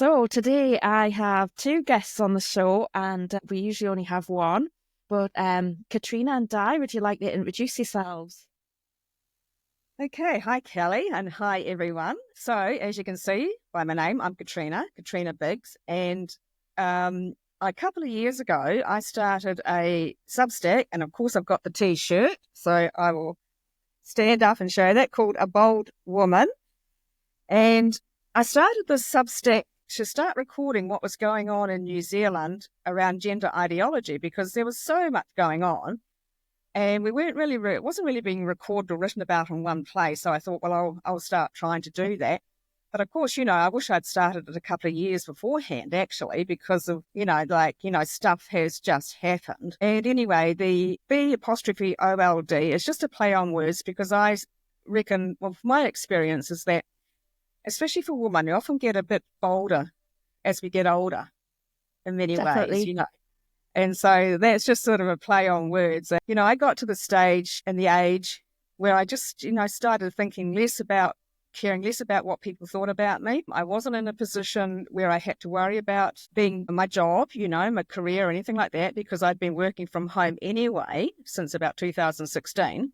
So today I have two guests on the show, and we usually only have one. But Katrina and Di, would you like to introduce yourselves? Okay, hi Kelly, and hi everyone. So as you can see by my name, I'm Katrina Biggs, and a couple of years ago I started a Substack, and of course I've got the T-shirt, so I will stand up and show that, called A Bold Woman. And I started this Substack to start recording what was going on in New Zealand around gender ideology, because there was so much going on. And we weren't really, it wasn't really being recorded or written about in one place. So I thought, well, I'll start trying to do that. But of course, I wish I'd started it a couple of years beforehand, actually, because of, stuff has just happened. And anyway, the B''OLD is just a play on words, because I reckon, well, from my experience is that, especially for women, we often get a bit bolder as we get older in many Definitely. ways, And so that's just sort of a play on words. I got to the stage and the age where I just, started caring less about what people thought about me. I wasn't in a position where I had to worry about being my job, my career or anything like that, because I'd been working from home anyway since about 2016.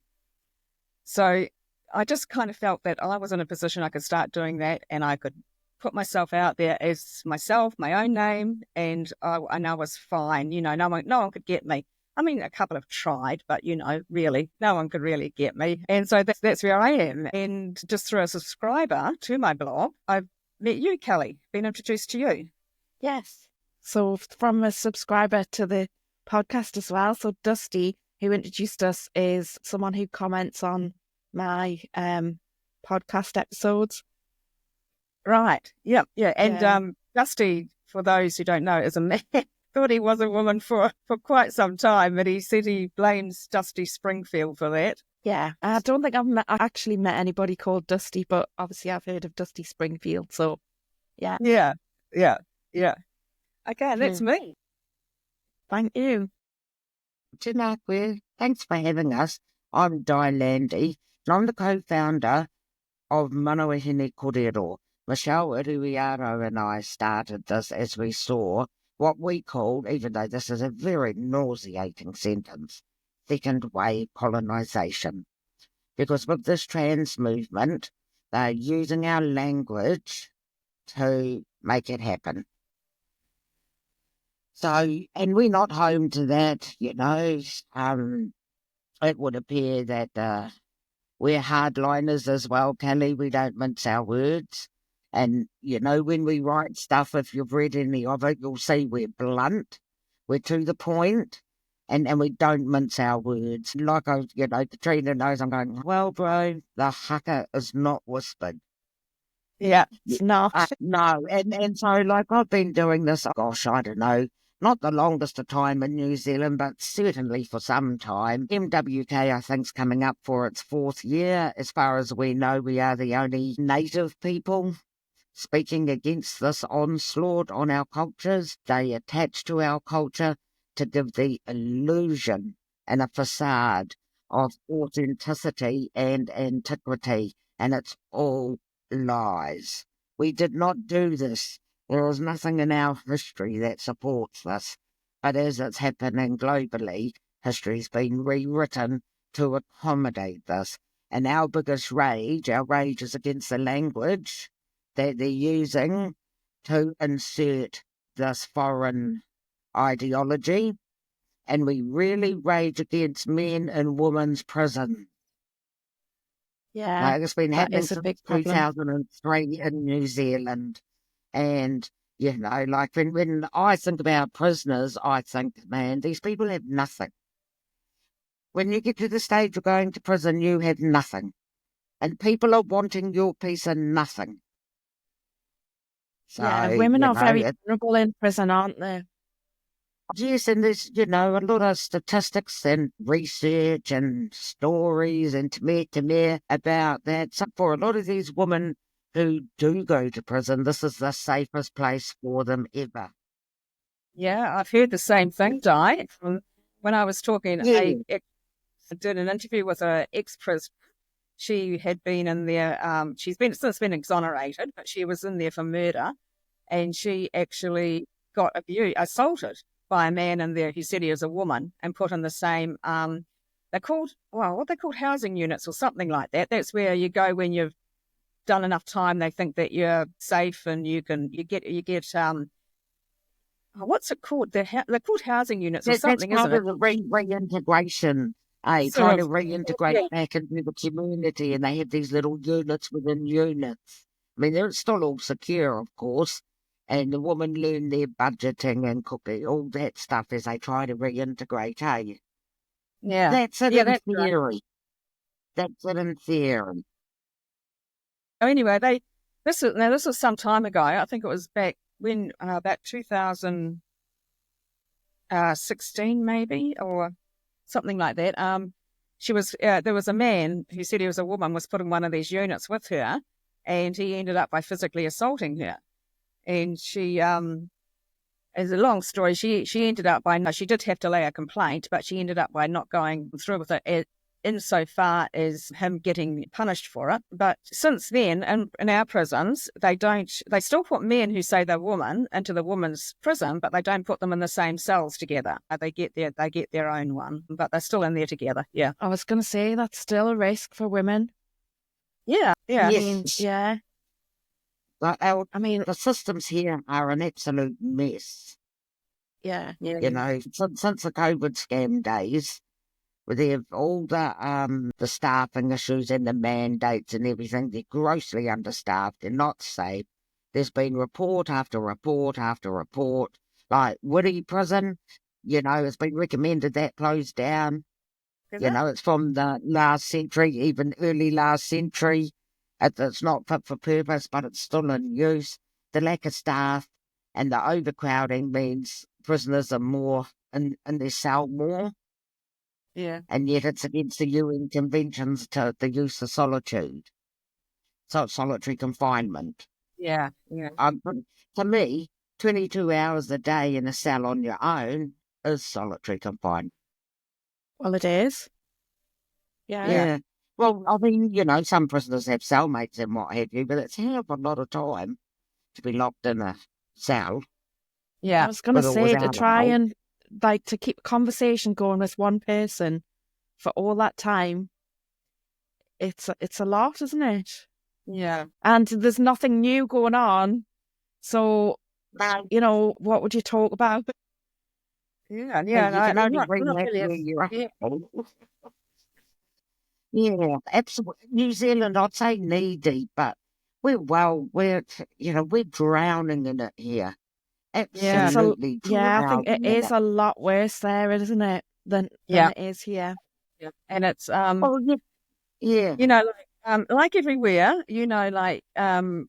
So I just kind of felt that I was in a position I could start doing that, and I could put myself out there as myself, my own name, and I was fine. No one could get me. I mean, a couple have tried, but, really, no one could really get me. And so that's where I am. And just through a subscriber to my blog, I've met you, Kelly, been introduced to you. Yes. So from a subscriber to the podcast as well. So Dusty, who introduced us, is someone who comments on my podcast episodes. Right. Yeah. And Dusty, for those who don't know, is a man. Thought he was a woman for quite some time, but he said he blames Dusty Springfield for that. Yeah, I don't think I've actually met anybody called Dusty, but obviously I've heard of Dusty Springfield, so yeah. Yeah. Okay, that's me. Thank you. Thanks for having us. I'm Di Landy, and I'm the co-founder of Manawahine Korero. Michelle Iriwiaro and I started this as we saw what we called, even though this is a very nauseating sentence, second wave colonisation. Because with this trans movement, they're using our language to make it happen. So, and we're not home to that, it would appear that we're hardliners as well, Kelly. We don't mince our words. And, when we write stuff, if you've read any of it, you'll see we're blunt, we're to the point, and we don't mince our words. Like, Katrina knows, I'm going, well, bro, the haka is not whispered. Yeah, it's not. No, and so, I've been doing this, gosh, I don't know, not the longest of time in New Zealand, but certainly for some time. MWK, I think, is coming up for its 4th year. As far as we know, we are the only native people speaking against this onslaught on our cultures. They attach to our culture to give the illusion and a facade of authenticity and antiquity, and it's all lies. We did not do this. There is nothing in our history that supports this. But as it's happening globally, history's been rewritten to accommodate this. And our biggest rage is against the language that they're using to insert this foreign ideology. And we really rage against men and women's prison. Yeah, it's been happening is a since big problem. 2003 in New Zealand. And, when I think about prisoners, I think, man, these people have nothing. When you get to the stage of going to prison, you have nothing. And people are wanting your piece of nothing. So, yeah, women are very vulnerable in prison, aren't they? Yes, and there's, a lot of statistics and research and stories and tamir about that. So for a lot of these women who do go to prison, this is the safest place for them ever. Yeah, I've heard the same thing, Di. When I was talking, I did an interview with an ex-prisoner. She had been in there, she's since been exonerated, but she was in there for murder. and she actually got assaulted by a man in there who said he was a woman, and put in the same, they're called, what they called housing units or something like that. That's where you go when you've done enough time. They think that you're safe and you get what's it called? They're called housing units or something, that's isn't it? part of the reintegration. Sort Trying to of, reintegrate back into the community, and they have these little units within units. I mean, they're still all secure, of course, and the women learn their budgeting and cooking, all that stuff as they try to reintegrate, hey? Yeah. That's it Yeah, in that's theory. right. That's it in theory. Oh, anyway, this was some time ago. I think it was back when, about 2016 maybe, or something like that. There was a man who said he was a woman, was put in one of these units with her, and he ended up by physically assaulting her. And she, as a long story, she ended up she did have to lay a complaint, but she ended up by not going through with it insofar as him getting punished for it. But since then, in our prisons, they still put men who say they're women into the women's prison, but they don't put them in the same cells together. They get their own one, but they're still in there together. Yeah. I was going to say that's still a risk for women. Yeah. Yeah. Yes. Yeah. But I mean, the systems here are an absolute mess. yeah. You know, since the COVID scam days, where they have all the staffing issues and the mandates and everything, they're grossly understaffed. They're not safe. There's been report after report after report. Like Woody Prison, you know, it's been recommended that closed down. It's from the last century, even early last century. It's not fit for purpose, but it's still in use. The lack of staff and the overcrowding means prisoners are more in their cell more. Yeah. And yet it's against the UN conventions to the use of solitude. So it's solitary confinement. Yeah. Yeah. To me, 22 hours a day in a cell on your own is solitary confinement. Well, it is. Yeah. Well, I mean, you know, some prisoners have cellmates and what have you, but it's a hell of a lot of time to be locked in a cell. Yeah. I was going to say, to try and to keep conversation going with one person for all that time, it's a lot, isn't it? Yeah. And there's nothing new going on. So, you know, what would you talk about? Yeah. Yeah. You can only bring that where you're at. Yeah, absolutely. New Zealand, I'd say knee deep, but we're drowning in it here. Absolutely. Yeah, I think it is a lot worse there, isn't it, than it is here. Yeah. And it's yeah. You know, like everywhere, you know, like okay,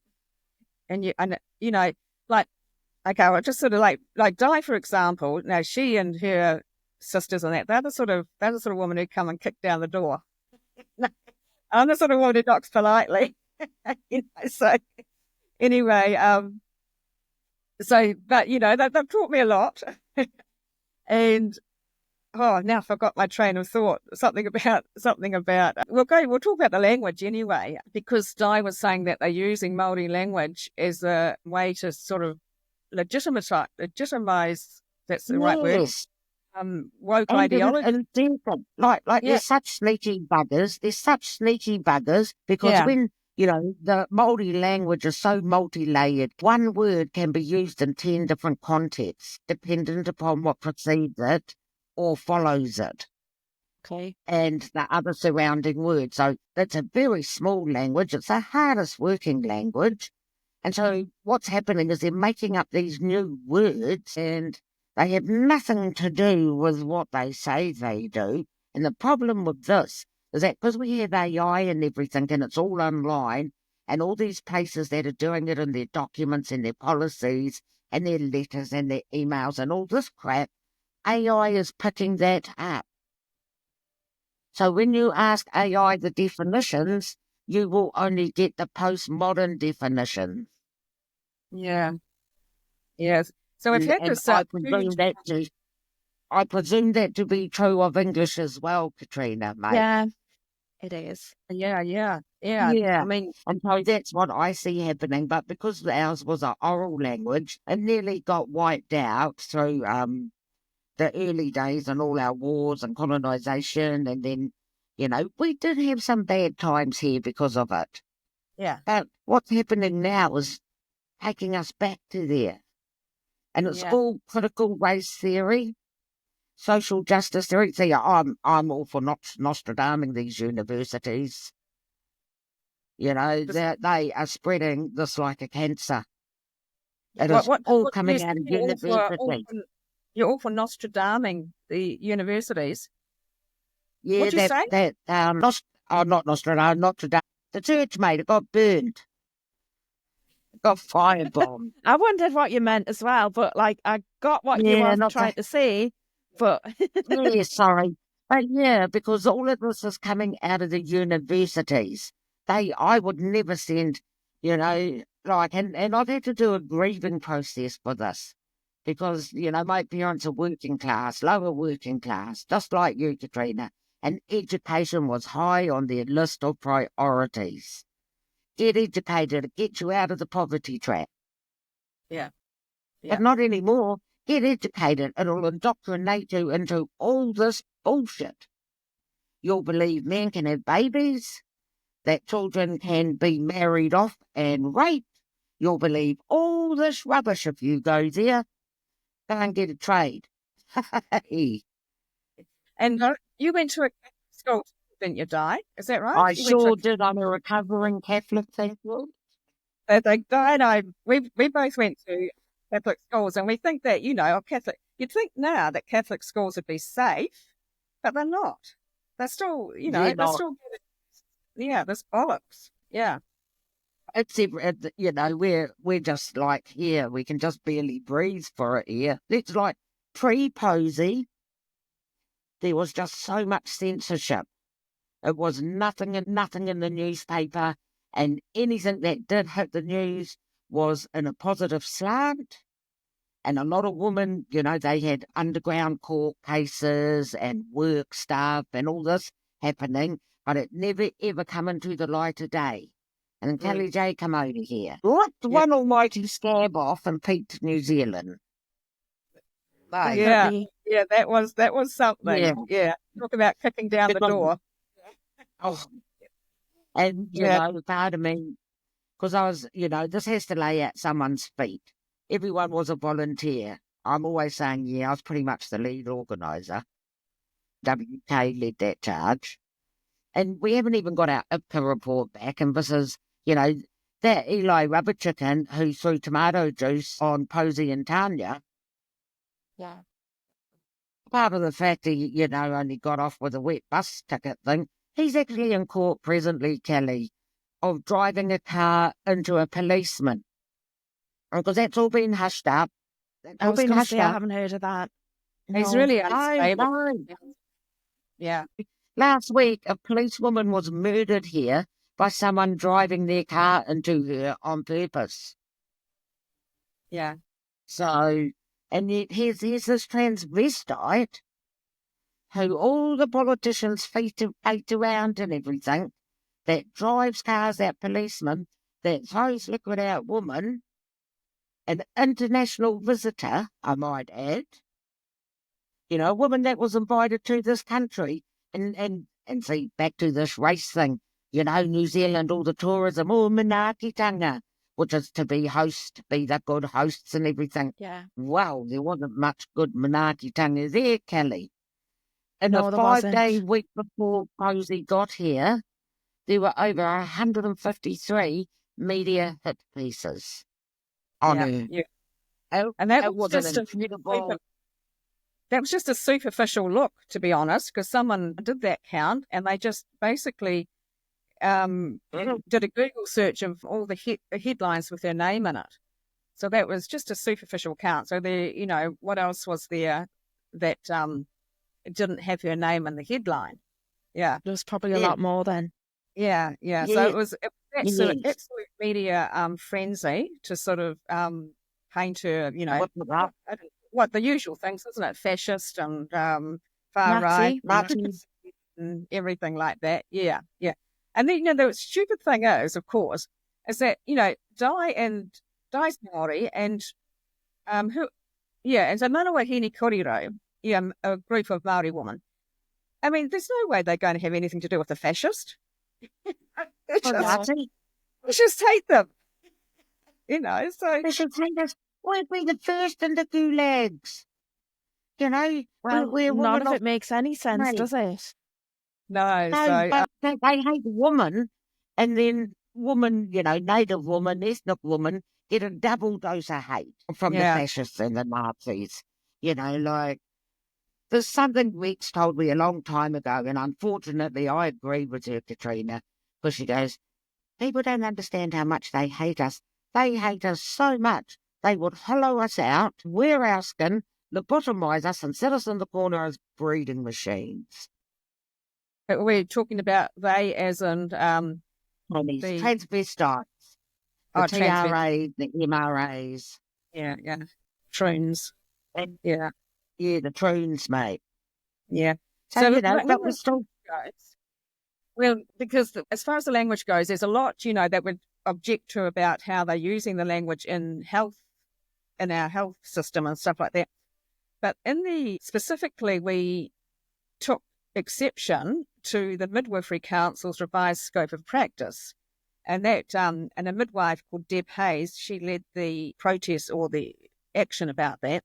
I'll just sort of like Di, for example. Now she and her sisters and they're the sort of woman who come and kick down the door. I'm the sort of woman who knocks politely. So anyway, but you know, they've taught me a lot. And now I forgot my train of thought. Something about we'll talk about the language anyway, because Di was saying that they're using Māori language as a way to sort of legitimize, that's the right word. Woke ideology. Like they're such sneaky buggers. They're such sneaky buggers because when, you know, the Māori language is so multi-layered, one word can be used in 10 different contexts, dependent upon what precedes it or follows it. Okay. And the other surrounding words. So that's a very small language. It's the hardest working language. And so what's happening is they're making up these new words and they have nothing to do with what they say they do. And the problem with this is that because we have AI and everything and it's all online and all these places that are doing it in their documents and their policies and their letters and their emails and all this crap, AI is picking that up. So when you ask AI the definitions, you will only get the postmodern definitions. Yeah. Yes. So we've had this. I presume that to be true of English as well, Katrina, mate. Yeah. It is. Yeah. Yeah. I mean, And so that's what I see happening. But because ours was an oral language, it nearly got wiped out through the early days and all our wars and colonisation. And then, we did have some bad times here because of it. yeah. But what's happening now is taking us back to there. And it's all critical race theory, social justice theory. See, I'm all for not Nostradaming these universities. They are spreading this like a cancer. It is all coming out of university. You're all for Nostradaming the universities. Yeah, What'd you say? Not Nostradamus, Notre Dame. The church, mate, it got burned. It got firebombed. I wondered what you meant as well, but I got what you were trying to say, but yeah, sorry. But yeah, because all of this is coming out of the universities. I would never send, and I've had to do a grieving process for this. Because, my parents are working class, lower working class, just like you, Katrina. And education was high on their list of priorities. Get educated, get you out of the poverty trap. Yeah. But not anymore. Get educated. It'll indoctrinate you into all this bullshit. You'll believe men can have babies, that children can be married off and raped. You'll believe all this rubbish if you go there. Go and get a trade. And you went to a school, didn't you, Di? Is that right? I sure did. I'm a recovering Catholic, thank you. I think Di and I, we both went to Catholic schools, and we think that, Catholic, you'd think now that Catholic schools would be safe, but they're not. They're still, they're still, there's bollocks. Yeah. It's, we're just like here. We can just barely breathe for it here. It's like pre-Posey. There was just so much censorship. It was nothing in the newspaper, and anything that did hit the news was in a positive slant. And a lot of women, they had underground court cases and work stuff and all this happening, but it never ever come into the light of day. And then Kelly J come over here. What one almighty scab off and peaked New Zealand. Yeah, that was something. Yeah. Talk about kicking down the door. Oh, and part of me, because I was, this has to lay at someone's feet. Everyone was a volunteer. I'm always saying, I was pretty much the lead organiser. WK led that charge. And we haven't even got our IPCA report back. And this is, that Eli Rubber Chicken who threw tomato juice on Posey and Tanya. Yeah. Part of the fact he, only got off with a wet bus ticket thing, he's actually in court presently, Kelly, of driving a car into a policeman. Because that's all been hushed up. I was going to say, I haven't heard of that. He's really unstable. Yeah. Last week, a policewoman was murdered here by someone driving their car into her on purpose. Yeah. So, and yet here's this transvestite who all the politicians feet around and everything, that drives cars at policemen, that throws liquid out women, an international visitor, I might add, a woman that was invited to this country, and see, back to this race thing, New Zealand, all the tourism, all manaakitanga, which is to be the good hosts and everything. Yeah. Well, there wasn't much good manaakitanga there, Kelly. In the 5-day week before Posey got here, there were over 153 media hit pieces on her. Yeah. And that was just that was just a superficial look, to be honest, because someone did that count and they just basically did a Google search of all the headlines with her name in it. So that was just a superficial count. So there, what else was there that didn't have her name in the headline? Yeah. There was probably a lot more then. Yeah. So it was absolute media frenzy to sort of paint her, what the usual things, isn't it? Fascist and far right. Nazis. and everything like that. Yeah, yeah. And then, the stupid thing is, of course, is that, Dai's Māori and and so Manawa Hini Koriro, a group of Māori women. I mean, there's no way they're going to have anything to do with the fascist. They just hate them. So... They should hate us. We'd be the first in the gulags. Well, none of it makes any sense, does it? No, but they hate woman, and then woman, native woman, ethnic woman, get a double dose of hate from the fascists and the Nazis. There's something Rex told me a long time ago, and unfortunately I agree with her, Katrina, because she goes, people don't understand how much they hate us. They hate us so much, they would hollow us out, wear our skin, lobotomise us, and set us in the corner as breeding machines. But we're talking about they as in... transvestites. The TRAs, the MRAs. Yeah. Troons. Yeah. Yeah, the troons, mate. Yeah. So that was still... Well, because as far as the language goes, there's a lot, that would object to about how they're using the language in our health system and stuff like that. But specifically, we took exception to the Midwifery Council's revised scope of practice. And that, and a midwife called Deb Hayes, she led the protest or the action about that.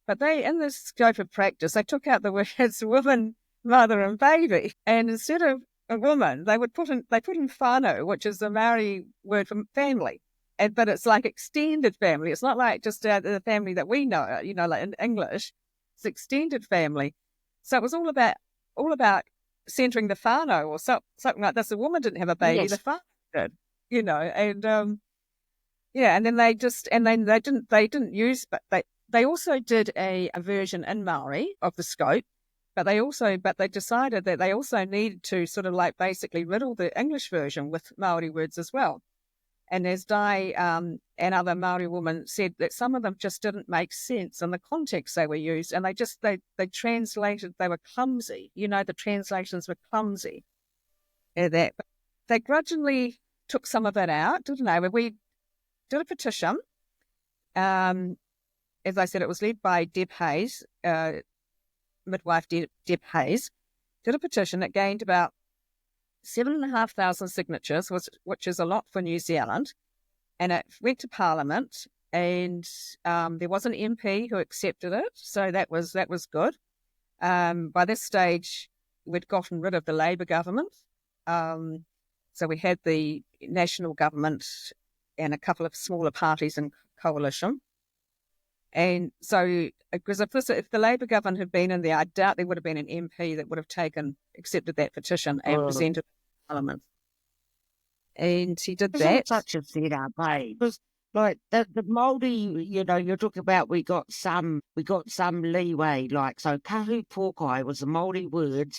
But in the scope of practice, they took out the words woman, mother and baby. And instead of a woman, they put in whānau, which is the Māori word for family. But it's like extended family. It's not like just the family that we know, like in English. It's extended family. So it was all about centering the whānau or something like this. The woman didn't have a baby, the whānau did, and then they didn't use, but they also did a version in Māori of the scope, but they decided that they also needed to sort of like basically riddle the English version with Māori words as well. And as Dai and other Māori women said, that some of them just didn't make sense in the context they were used, and they translated, they were clumsy. The translations were clumsy. But they grudgingly took some of it out, didn't they? We did a petition. As I said, it was led by Deb Hayes, midwife Deb Hayes, did a petition that gained about 7,500 signatures, which is a lot for New Zealand, and it went to Parliament, and there was an MP who accepted it, so that was good. By this stage, we'd gotten rid of the Labour government, so we had the national government and a couple of smaller parties in coalition. And so, because if the Labour government had been in there, I doubt there would have been an MP that would have accepted that petition and presented it to Parliament. And he did that. Such a setup, eh? Because like the Māori, you're talking about we got some leeway. Like so, kahu pōkai was the Māori word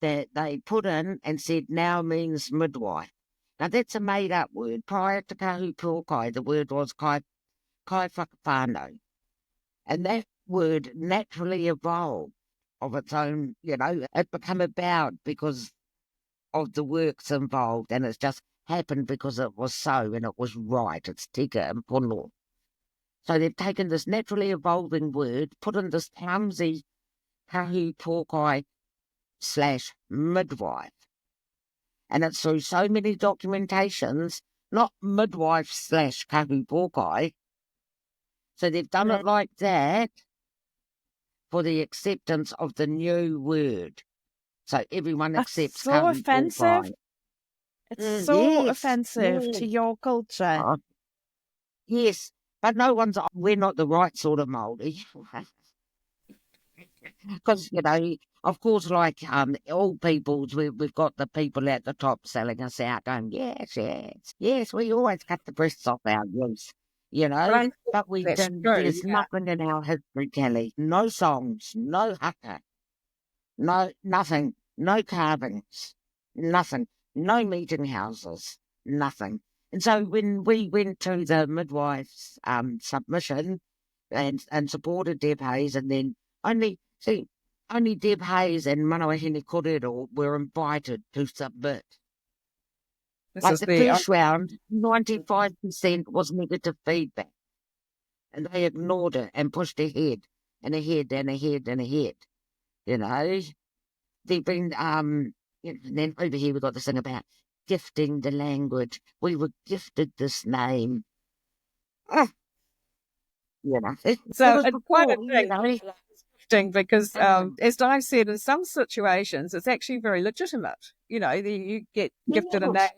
that they put in and said now means midwife. Now that's a made up word. Prior to kahu pōkai, the word was kai whakawhānau. And that word naturally evolved of its own, it became about because of the works involved, and it's just happened because it was so and it was right. It's tika and pono. So they've taken this naturally evolving word, put in this clumsy kahu pōkai / midwife. And it's through so many documentations, not midwife / kahu pōkai. So they've done it like that for the acceptance of the new word. So everyone accepts. That's so offensive. It's so offensive to your culture. Yes, but we're not the right sort of Māori. Because, of course, like all peoples, we've got the people at the top selling us out going, yes, we always cut the breasts off our youth. But we didn't. There's nothing in our history, Kelly. No songs, no haka, no nothing, no carvings, nothing, no meeting houses, nothing. And so when we went to the midwife's submission and supported Deb Hayes, and then only Deb Hayes and Manawahine Korero were invited to submit. Like the first round, 95% was negative feedback. And they ignored it and pushed ahead and ahead and ahead and ahead. You know, they've been, and then over here we've got this thing about gifting the language. We were gifted this name. You know, so it's quite a thing, because as Di said, in some situations it's actually very legitimate. You know, you get gifted a name,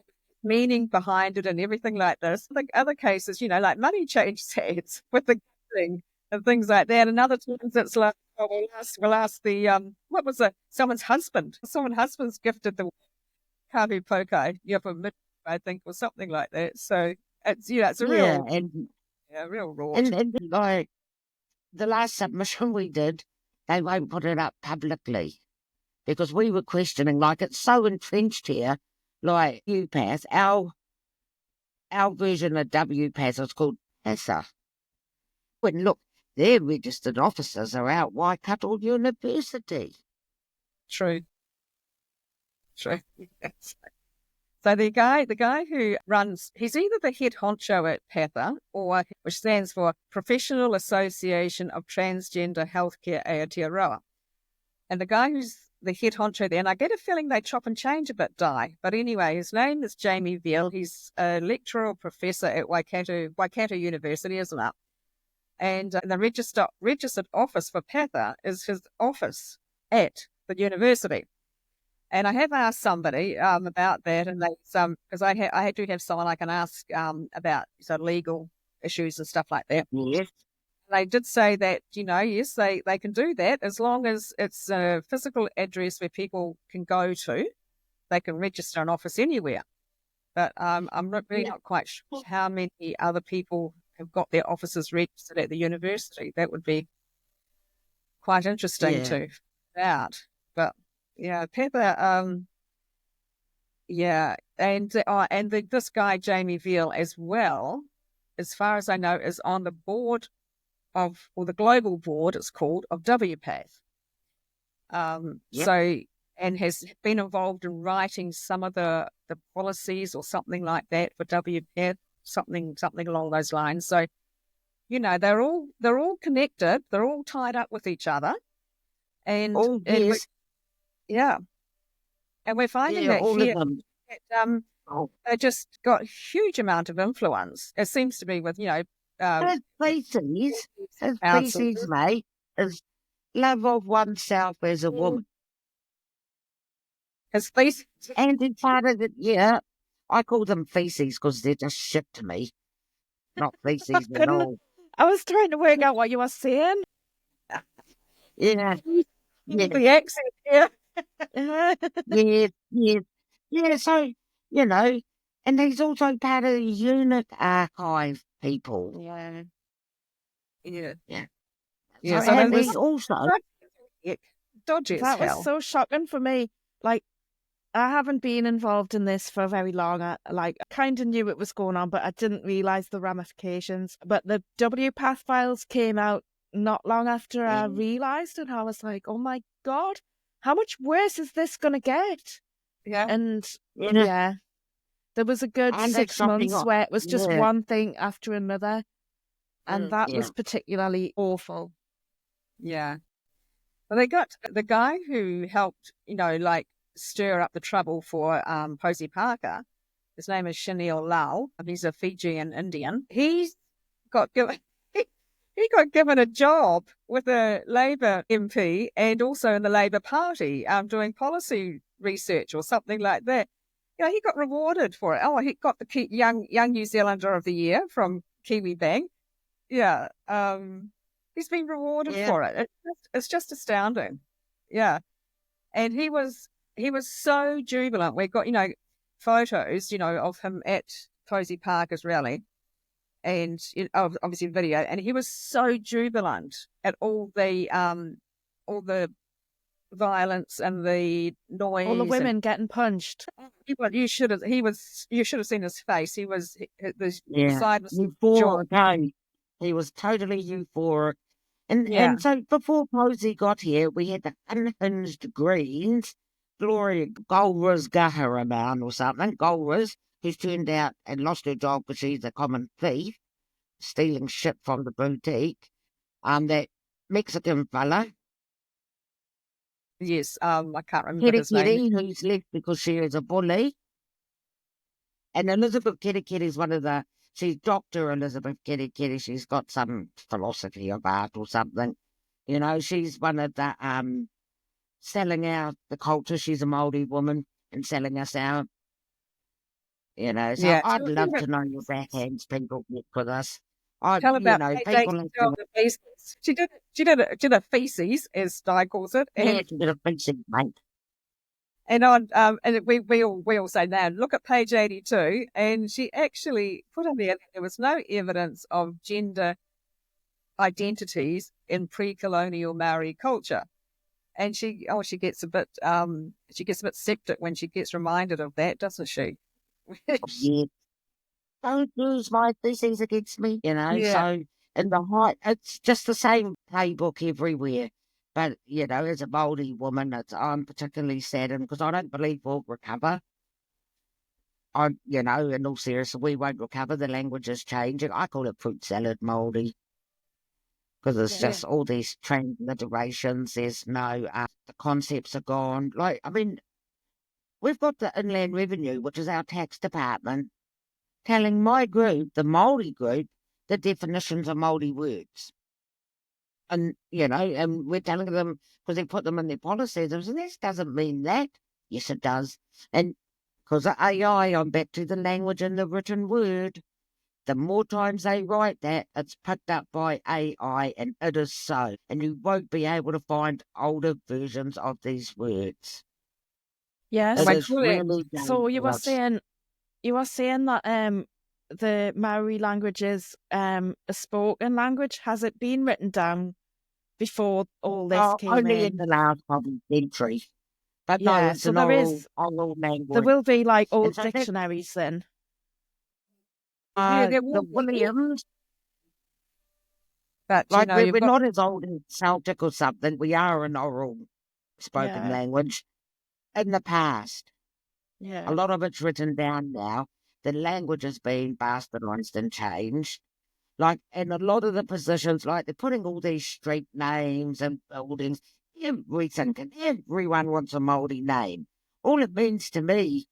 meaning behind it and everything like this. Like other cases, you know, like money changes hands with the gifting and things like that. And other times it's like, we'll ask the what was it? Someone's husband's gifted the kahu pokai, for mid, I think, or something like that. So it's it's a real real raw. And like the last submission we did, they won't put it up publicly because we were questioning, like, it's so entrenched here, like UPass, our version of WPass is called PASA. When look, their registered officers are out Waikato University. True. Yes. So the guy who runs, he's either the head honcho at PATHA, or which stands for Professional Association of Transgender Healthcare Aotearoa. And the guy who's the head honcho there, and I get a feeling they chop and change a bit, Di. But anyway, his name is Jamie Veal. He's a lecturer or professor at Waikato University, isn't it? And the registered office for PATHA is his office at the university. And I have asked somebody about that, and they because I had to have someone I can ask about legal issues and stuff like that. Yes. They did say that, yes, they can do that as long as it's a physical address where people can go to. They can register an office anywhere. But I'm not quite sure how many other people have got their offices registered at the university. That would be quite interesting to find out. But yeah, Pepper, and this guy Jamie Veal as well, as far as I know, is on the board of, or the global board, it's called, of WPATH. So, and has been involved in writing some of the policies or something like that for WPATH, something along those lines. So, they're all connected, they're all tied up with each other, and and we're finding that all here, of them. they just got a huge amount of influence. It seems to be with, his thesis, mate, is love of oneself as a woman. His thesis. And in part of it, I call them feces because they're just shit to me. Not feces at all. I was trying to work out what you were saying. Yeah. The accent, yeah. Yeah, so, and he's also part of the unit archive people. Yeah. So and he's also dodgy as hell. That was so shocking for me. Like, I haven't been involved in this for very long. I kind of knew it was going on, but I didn't realise the ramifications. But the WPATH files came out not long after I realised, and I was like, oh my God, how much worse is this going to get? Yeah. And there was a good 6 months where it was just one thing after another. And that was particularly awful. Yeah. Well, they got the guy who helped, stir up the trouble for Posey Parker. His name is Chanel Lau. He's a Fijian Indian. He got given a job with a Labour MP and also in the Labour Party, doing policy research or something like that. He got rewarded for it. Oh, he got the Young New Zealander of the Year from Kiwi Bank. Yeah. He's been rewarded for it. It's just astounding. Yeah. And he was so jubilant. We've got, photos, of him at Posey Parker's rally and obviously video. And he was so jubilant at all the violence and the noise. All the women getting punched. You should have seen his face. He was, the side was euphoric. He was totally euphoric. And so before Posey got here, we had the unhinged Greens, Gloria Golriz-Gaharaman or something, Golriz, who's turned out and lost her job because she's a common thief, stealing shit from the boutique. That Mexican fella, Yes, I can't remember his Kitty, name. who's left because she is a bully. And Elizabeth Kitty is she's Dr. Elizabeth Kitty. She's got some philosophy of art or something. You know, she's one of the selling out the culture. She's a Māori woman and selling us out. You know, so I'd love to know your backhands people get with us. Tell about people the feces. She did a feces, as Di calls it. Yeah, she did a feces, mate. And on and we all say now, look at page 82, and she actually put in there that there was no evidence of gender identities in pre-colonial Maori culture. And she gets a bit septic when she gets reminded of that, doesn't she? Yeah. Don't use my feces against me, you know. Yeah. So in the height, it's just the same playbook everywhere. But you know, as a Māori woman, I'm particularly saddened because I don't believe we'll recover. In all seriousness, we won't recover. The language is changing. I call it fruit salad Māori because it's just all these transliterations. There's no, the concepts are gone. Like, I mean, we've got the Inland Revenue, which is our tax department, telling my group, the Māori group, the definitions of Māori words. And, and we're telling them, because they put them in their policies, and this doesn't mean that. Yes, it does. And because of AI, I'm back to the language and the written word. The more times they write that, it's picked up by AI, and it is so. And you won't be able to find older versions of these words. Yes. Really so you were saying that the Maori language is a spoken language. Has it been written down before all this came only in the last century. But no, it's so oral language. There will be like old dictionaries then. The Williams. But we're not as old as Celtic or something. We are an oral spoken language in the past. Yeah. A lot of it's written down now. The language has been bastardized and changed. And a lot of the positions, they're putting all these street names and buildings, everyone wants a Māori name. All it means to me,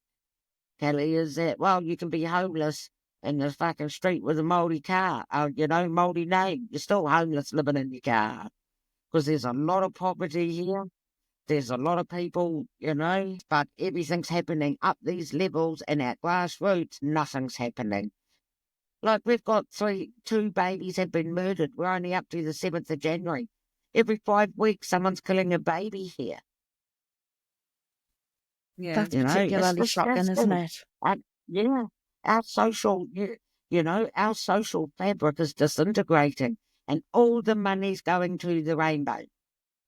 Kelly, is that, you can be homeless in the fucking street with a Māori car, Māori name. You're still homeless living in your car. Because there's a lot of poverty here. There's a lot of people, but everything's happening up these levels, and at grassroots, nothing's happening. We've got 2 babies have been murdered. We're only up to the 7th of January. Every 5 weeks, someone's killing a baby here. Yeah, that's particularly shocking, isn't it? Our social, our social fabric is disintegrating, and all the money's going to the rainbow.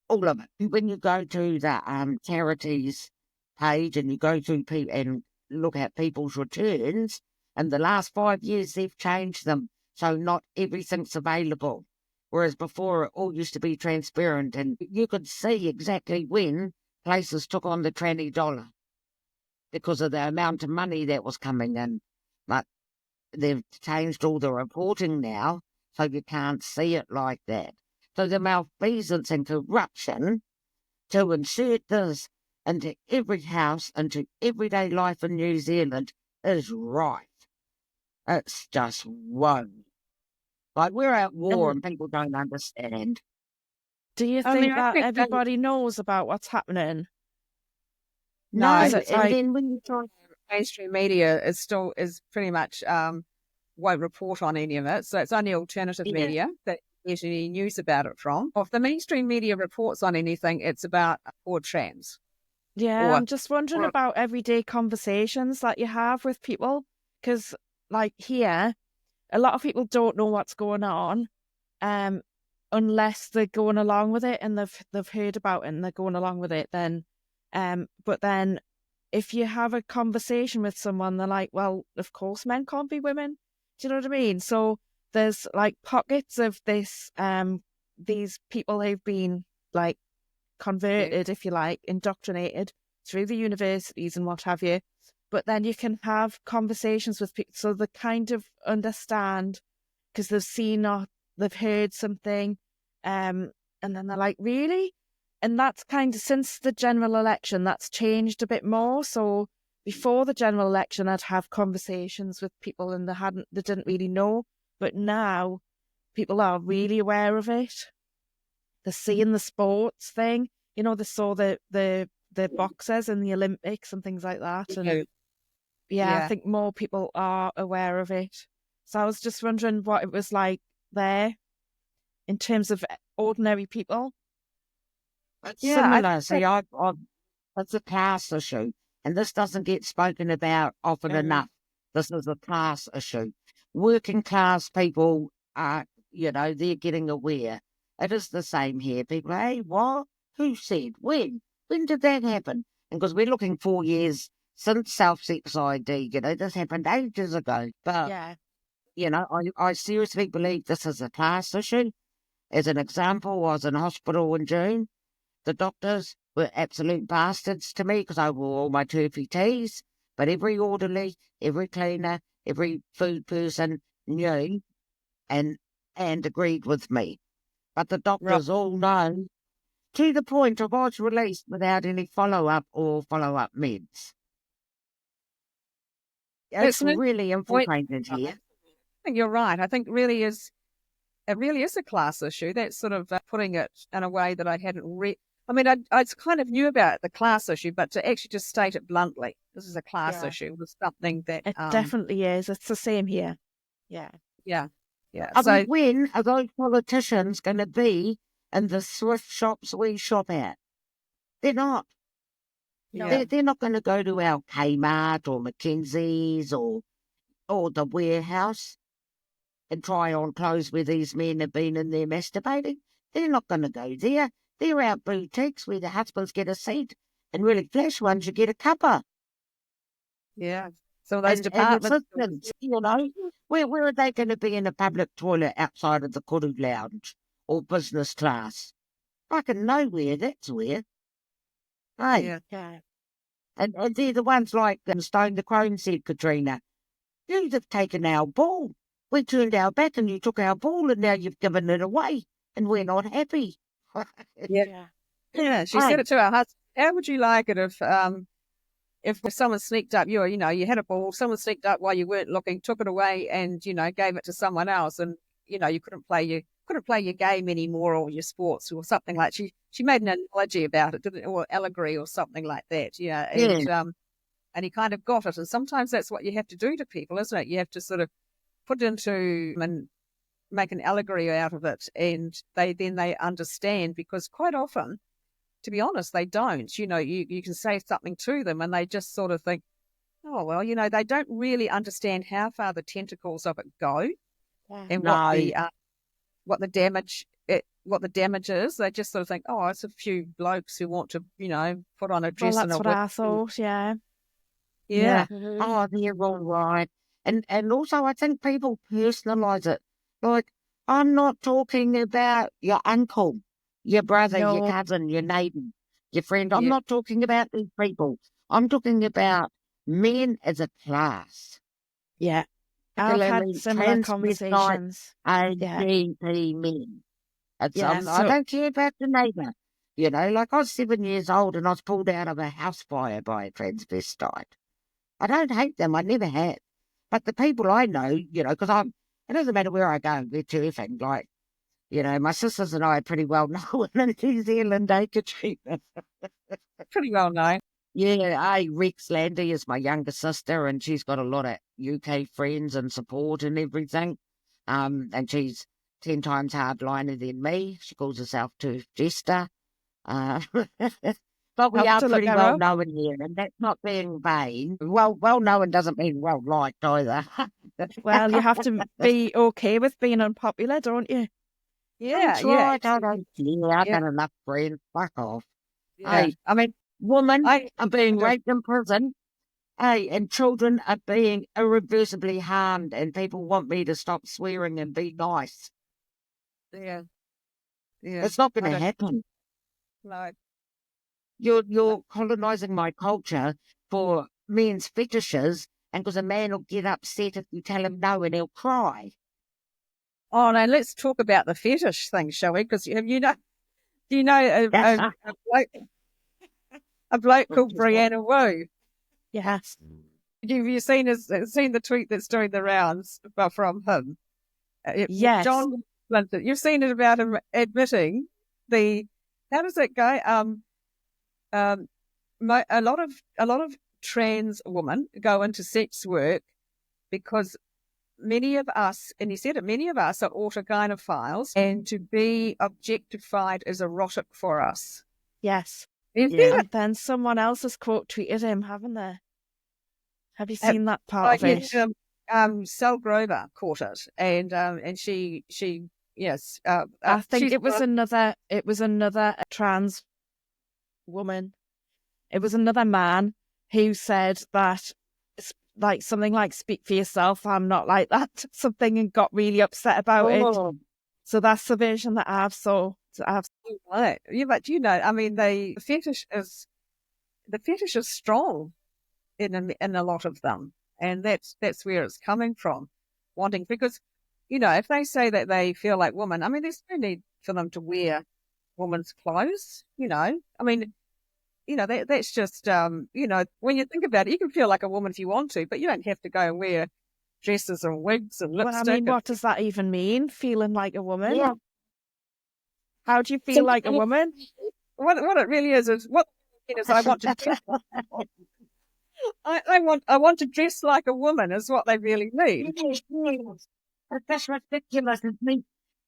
All of it. When you go to the charities page and you go through and look at people's returns, in the last 5 years they've changed them, so not everything's available. Whereas before it all used to be transparent, and you could see exactly when places took on the tranny dollar because of the amount of money that was coming in. But they've changed all the reporting now, so you can't see it like that. So the malfeasance and corruption to insert this into every house, into everyday life in New Zealand is rife. It's just wrong. We're at war and people don't understand. Do you think that everybody knows about what's happening? No, and then when you try, mainstream media is pretty much won't report on any of it. So it's only alternative media that there's any news about it from. If the mainstream media reports on anything, it's about poor trans. Yeah, I'm just wondering about everyday conversations that you have with people, because here, a lot of people don't know what's going on, unless they're going along with it and they've heard about it and they're going along with it. Then, but then, if you have a conversation with someone, they're like, "Well, of course, men can't be women." Do you know what I mean? So there's pockets of this these people who've been like converted, if you like, indoctrinated through the universities and what have you. But then you can have conversations with people so they kind of understand because they've seen or they've heard something, and then they're like, really? And that's kind of, since the general election, that's changed a bit more. So before the general election, I'd have conversations with people and they didn't really know. But now people are really aware of it. They're seeing the sports thing. They saw the boxers in the Olympics and things like that. And I think more people are aware of it. So I was just wondering what it was like there in terms of ordinary people. It's similar. See, it's a class issue, and this doesn't get spoken about often enough. This is a class issue. Working class people are, they're getting aware. It is the same here. People, hey, what? Who said? When? When did that happen? And because we're looking 4 years since self-sex ID, this happened ages ago. But, I seriously believe this is a class issue. As an example, I was in hospital in June. The doctors were absolute bastards to me because I wore all my turfy tees. But every orderly, every cleaner, every food person knew and agreed with me. But the doctors all know, to the point I was released without any follow-up or follow-up meds. It's really infiltrated here. I think you're right. I think it really is a class issue. That's sort of putting it in a way that I hadn't I kind of knew about the class issue, but to actually just state it bluntly, this is a class issue, was something that... It definitely is. It's the same here. Yeah. Yeah. So when are those politicians going to be in the thrift shops we shop at? They're not. No. They're not going to go to our Kmart or Mackenzie's or the warehouse and try on clothes where these men have been in there masturbating. They're not going to go there. They're out boutiques where the husbands get a seat and really flash ones, you get a cuppa. Yeah. So those departments... where are they going to be in a public toilet outside of the Kuru Lounge or business class? Fucking nowhere, that's where. Hey. Yeah. And they're the ones like Stone the Crone said, Katrina, you'd have taken our ball. We turned our back and you took our ball and now you've given it away and we're not happy. She said it to her husband. How would you like it if someone sneaked up you had a ball, someone sneaked up while you weren't looking, took it away and, gave it to someone else and, you couldn't play your game anymore or your sports or something like that. She made an analogy about it, didn't, or allegory or something like that, and he kind of got it. And sometimes that's what you have to do to people, isn't it? You have to sort of put it into and make an allegory out of it, and they understand, because quite often, to be honest, they don't. You can say something to them and they just sort of think, oh, well, they don't really understand how far the tentacles of it go and what the damage is. They just sort of think, oh, it's a few blokes who want to, put on a dress. Well, that's what I thought, yeah. Oh, they're all right. And also I think people personalise it. Like, I'm not talking about your uncle, your brother, your cousin, your neighbour, your friend. I'm not talking about these people. I'm talking about men as a class. Yeah. I've had similar conversations. LGBT men. I don't care about the neighbour. Like I was 7 years old and I was pulled out of a house fire by a transvestite. I don't hate them. I never have. But the people I know, because it doesn't matter where I go, we're terrific. Like, my sisters and I are pretty well known in New Zealand, Katrina? Pretty well known. Yeah, Rex Landy is my younger sister, and she's got a lot of UK friends and support and everything. And she's 10 times hardliner than me. She calls herself Turf Jester. But we are pretty well known here, and that's not being vain. Well known doesn't mean well liked either. Well, you have to be okay with being unpopular, don't you? Yeah, I don't care. I've done enough friends. Fuck off. Yeah. Hey, I mean, women are being raped in prison. Hey, and children are being irreversibly harmed, and people want me to stop swearing and be nice. Yeah. Yeah. It's not going to happen. No. You're colonising my culture for men's fetishes, and because a man will get upset if you tell him no and he'll cry. Oh, now let's talk about the fetish thing, shall we? Because do you know a bloke called Brianna Wu? Yes. Have you seen the tweet that's doing the rounds from him? Yes. John Clinton. You've seen it about him admitting how does it go? A lot of trans women go into sex work because many of us, and he said it, many of us are autogynephiles, and to be objectified is erotic for us. Yes. Yeah. And then someone else has quote tweeted him, haven't they? Have you seen that part of it? Sal Grover caught it, and she yes. I think it was another trans woman. It was another man who said that, like something like "speak for yourself," I'm not like that, something, and got really upset about it. So that's the version that I've saw. Right. Yeah, but I mean, the fetish is strong in a lot of them, and that's where it's coming from, wanting, because if they say that they feel like women, I mean, there's no need for them to wear women's clothes. I mean, that's just when you think about it, you can feel like a woman if you want to, but you don't have to go and wear dresses and wigs and lipstick. Well, I mean, what does that even mean? Feeling like a woman? Yeah. How do you feel like a woman? What it really is what I want to dress. I want to dress like a woman is what they really mean. That's ridiculous.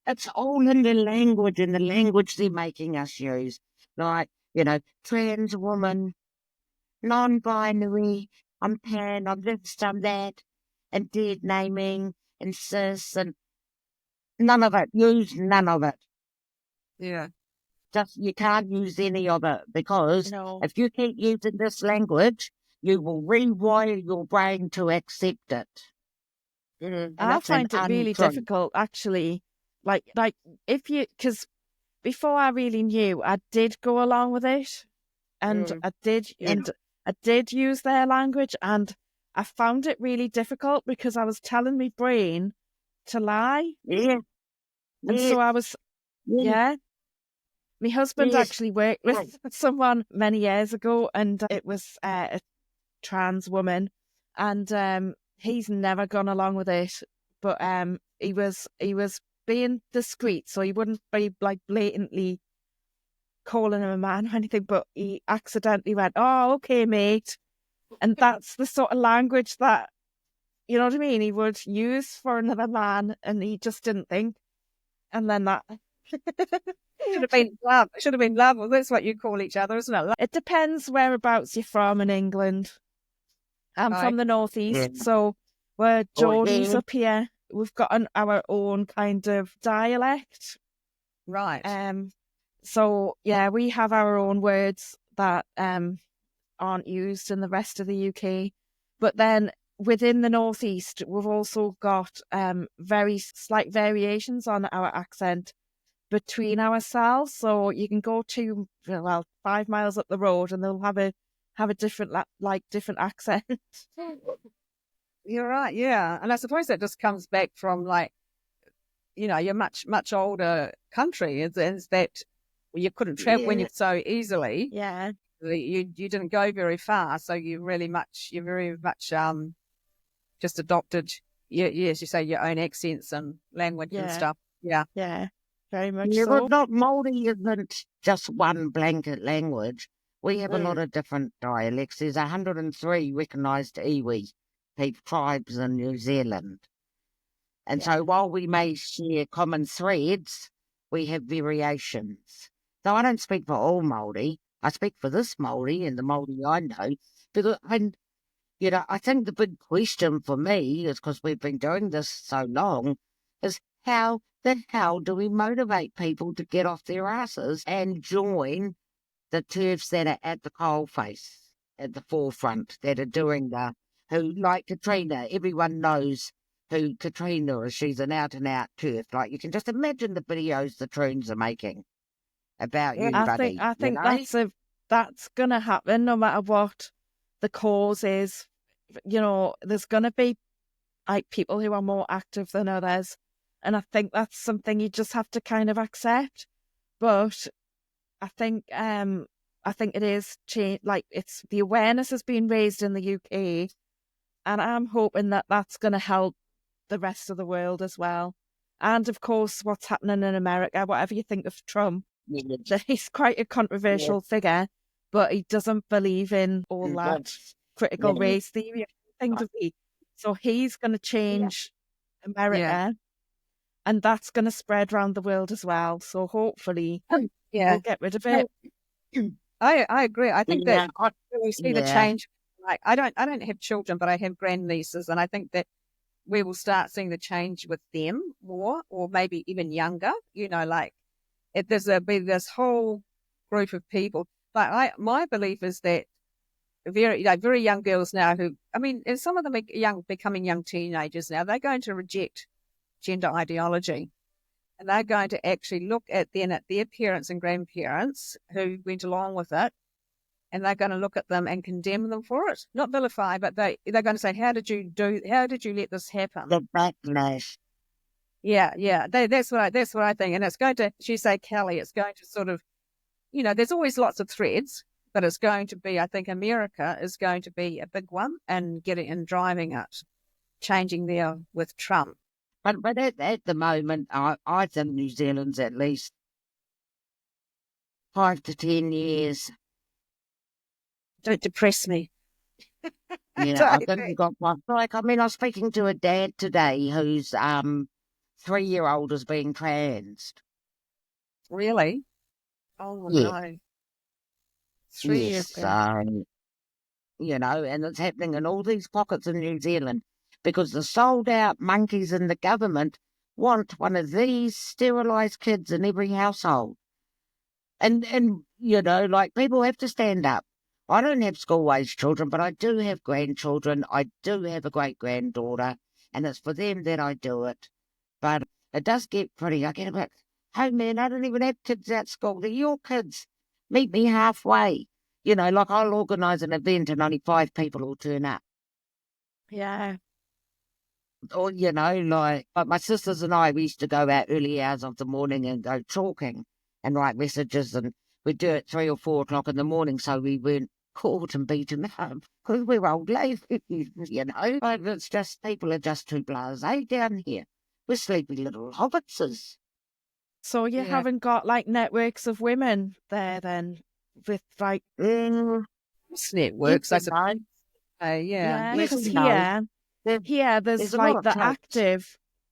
It's all in the language they're making us use. Like, trans woman, non-binary, I'm pan, I'm this, I'm that, and dead naming, and cis, and none of it. Use none of it. Yeah. Just, you can't use any of it, because if you keep using this language, you will rewire your brain to accept it. I find it really difficult, actually. Like because before I really knew, I did go along with it, and I did use their language, and I found it really difficult because I was telling my brain to lie. Yeah. And so I was, My husband actually worked with someone many years ago, and it was a trans woman, and he's never gone along with it. But he was being discreet, so he wouldn't be like blatantly calling him a man or anything. But he accidentally went, "Oh, okay, mate," and that's the sort of language that, you know what I mean, he would use for another man, and he just didn't think. And then that should have been love. It should have been love. Well, that's what you call each other, isn't it? It depends whereabouts you're from in England. I'm from the northeast, so we're Geordies up here. We've got our own kind of dialect. Right. So, we have our own words that aren't used in the rest of the UK. But then within the northeast, we've also got very slight variations on our accent between ourselves. So you can go 5 miles up the road and they'll have a different different accent. You're right, yeah. And I suppose that just comes back from you're much older country. Is that you couldn't travel when you so easily. Yeah. You didn't go very far, so you very much just adopted you say your own accents and language and stuff. Yeah. Yeah. Very much so. But not Māori isn't just one blanket language. We have a lot of different dialects. There's 103 recognised iwi tribes in New Zealand. And so while we may share common threads, we have variations. Though I don't speak for all Māori, I speak for this Māori and the Māori I know. Because, I think the big question for me is, because we've been doing this so long, is how the hell do we motivate people to get off their asses and join the TERFs that are at the coalface, at the forefront, that are doing who, like Katrina, everyone knows who Katrina is. She's an out-and-out turf. Like, you can just imagine the videos the Troons are making about you, buddy. I think that's going to happen no matter what the cause is. You know, there's going to be like people who are more active than others, and I think that's something you just have to kind of accept. But I think it is change. Like, it's the awareness has been raised in the UK, and I'm hoping that that's going to help the rest of the world as well. And of course, what's happening in America, whatever you think of Trump, he's quite a controversial figure, but he doesn't believe in all that critical race theory thing to be. So he's going to change America, and that's going to spread around the world as well. So hopefully we'll get rid of it. I agree. I think that we see the change. Like, I don't have children, but I have grandnieces, and I think that we will start seeing the change with them more, or maybe even younger. You know, like there's be this whole group of people. Like my belief is that very young girls now and some of them are becoming young teenagers now, they're going to reject gender ideology, and they're going to actually look at their parents and grandparents who went along with it, and they're going to look at them and condemn them for it, not vilify, but they're going to say, how did you let this happen? The backlash. Yeah. That's what I think. And it's going to, as you say, Kelly, it's going to sort of, there's always lots of threads, but it's going to be, I think America is going to be a big one, and driving it, changing there with Trump. But at the moment, I think New Zealand's at least 5 to 10 years. Don't depress me. I think we got one. Like, I was speaking to a dad today whose 3-year-old is being transed. Really? Oh, no. 3 years. And it's happening in all these pockets in New Zealand because the sold-out monkeys in the government want one of these sterilised kids in every household. And like, people have to stand up. I don't have school-age children, but I do have grandchildren. I do have a great-granddaughter, and it's for them that I do it. But it does get pretty. I get a bit, hey, man, I don't even have kids at school. They're your kids. Meet me halfway. Like, I'll organise an event and only 5 people will turn up. Yeah. Or, like my sisters and I, we used to go out early hours of the morning and go talking and write messages, and we'd do it 3 or 4 o'clock in the morning so we weren't caught and beaten up because we're old ladies, But it's just, people are just too blasé down here. We're sleepy little hobbitses. So you haven't got, like, networks of women there then, with, like... networks, I suppose. Because here there's like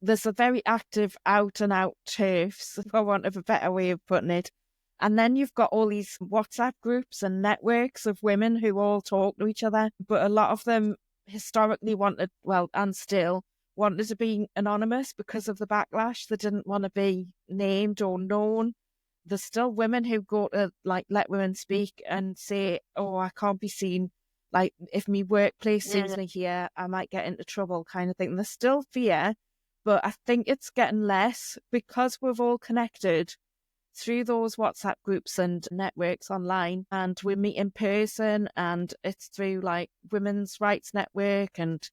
there's a very active out-and-out TERFs, for want of a better way of putting it. And then you've got all these WhatsApp groups and networks of women who all talk to each other. But a lot of them historically wanted to be anonymous because of the backlash. They didn't want to be named or known. There's still women who go to, like, Let Women Speak and say, oh, I can't be seen. Like, if my workplace sees me here, I might get into trouble, kind of thing. There's still fear, but I think it's getting less because we've all connected through those WhatsApp groups and networks online, and we meet in person, and it's through, like, Women's Rights Network and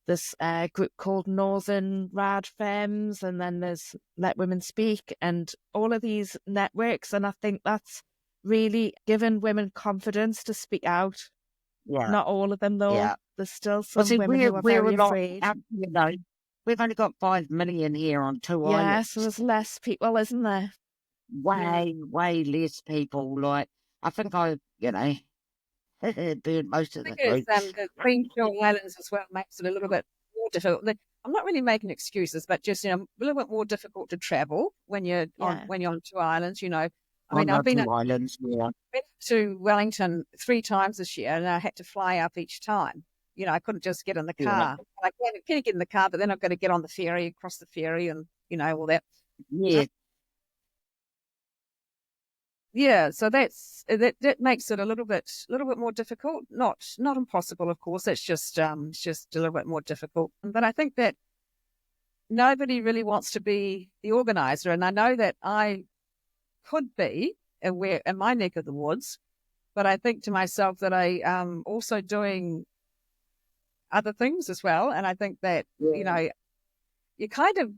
this group called Northern Rad Femmes, and then there's Let Women Speak, and all of these networks. And I think that's really given women confidence to speak out. Yeah. Not all of them, though. Yeah. There's still some women who are very afraid. We've only got 5 million here on 2 islands. Yeah, so there's less people, isn't there? Way less people. Like, I think I burned most of the groups. The Queenstown Islands as well makes it a little bit more difficult. I'm not really making excuses, but just, a little bit more difficult to travel when you're on 2 islands, I've been to Wellington 3 times this year, and I had to fly up each time. I couldn't just get in the car. I can get in the car, but then I've got to get on the ferry, across the ferry, and all that. Yeah. Yeah, so that makes it a little bit more difficult. Not impossible, of course. It's just a little bit more difficult. But I think that nobody really wants to be the organizer. And I know that I could be in my neck of the woods, but I think to myself that I also doing other things as well. And I think that, you know, you kind of,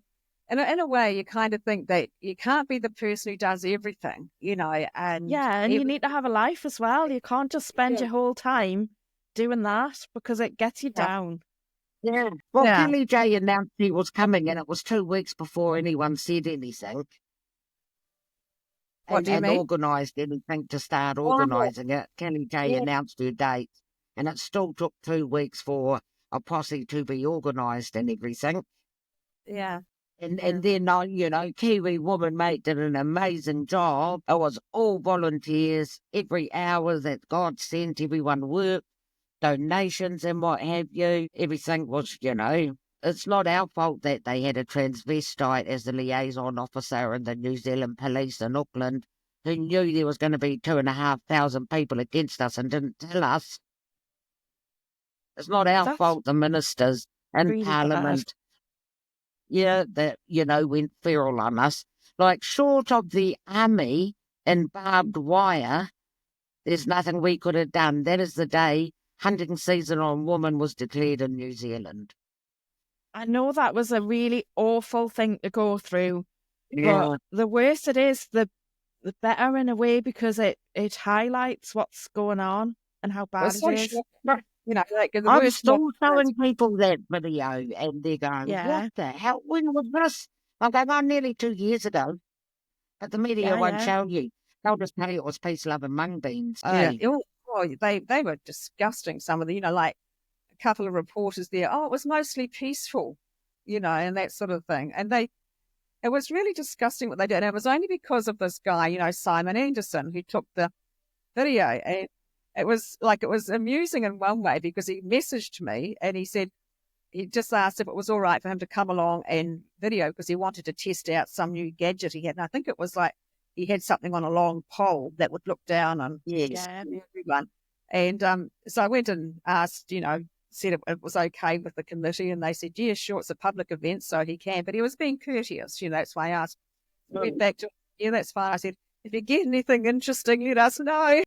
in a way, you kind of think that you can't be the person who does everything, you know. And you need to have a life as well. You can't just spend your whole time doing that because it gets you down. Yeah. Well, Kelly J announced he was coming, and it was 2 weeks before anyone said anything. What do you mean? Organised anything to start organising it. Kelly J announced her date, and it still took 2 weeks for a posse to be organised and everything. Yeah. And then, you know, Kiwi Woman Mate did an amazing job. It was all volunteers. Every hour that God sent, everyone worked. Donations and what have you. Everything was, you know, it's not our fault that they had a transvestite as the liaison officer in the New Zealand Police in Auckland who knew there was going to be 2,500 people against us and didn't tell us. It's not our fault the ministers in really Parliament, that, you know, went feral on us. Like, short of the army and barbed wire, there's nothing we could have done. That is the day hunting season on women was declared in New Zealand. I know that was a really awful thing to go through, Yeah. but the worse it is, the better in a way, because it highlights what's going on and how bad it is. You know, like I'm still showing people that video and they're going, what the hell? When was this? I'm going, nearly 2 years ago. But the media won't show you. They'll just tell you it was peace, love and mung beans. They were disgusting, some of the, you know, like a couple of reporters there, it was mostly peaceful, you know, and that sort of thing. And it was really disgusting what they did. And it was only because of this guy, you know, Simon Anderson, who took the video. And it was amusing in one way because he messaged me and he said, he just asked if it was all right for him to come along and video because he wanted to test out some new gadget he had. And I think it was like, he had something on a long pole that would look down on everyone. And so I went and asked, you know, said it was okay with the committee. And they said, yeah, sure, it's a public event, so he can. But he was being courteous, you know, that's why I asked. I went back to, that's fine. I said, if you get anything interesting, let us know.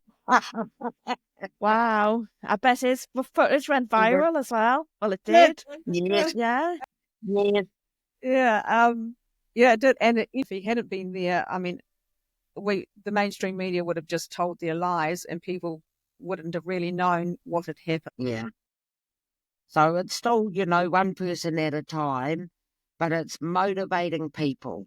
Wow. I bet his footage went viral as well. Well, it did. Yes. Yeah. Yeah. Yeah, it did. And if he hadn't been there, I mean, the mainstream media would have just told their lies and people wouldn't have really known what had happened. Yeah. So it's still, you know, one person at a time, but it's motivating people.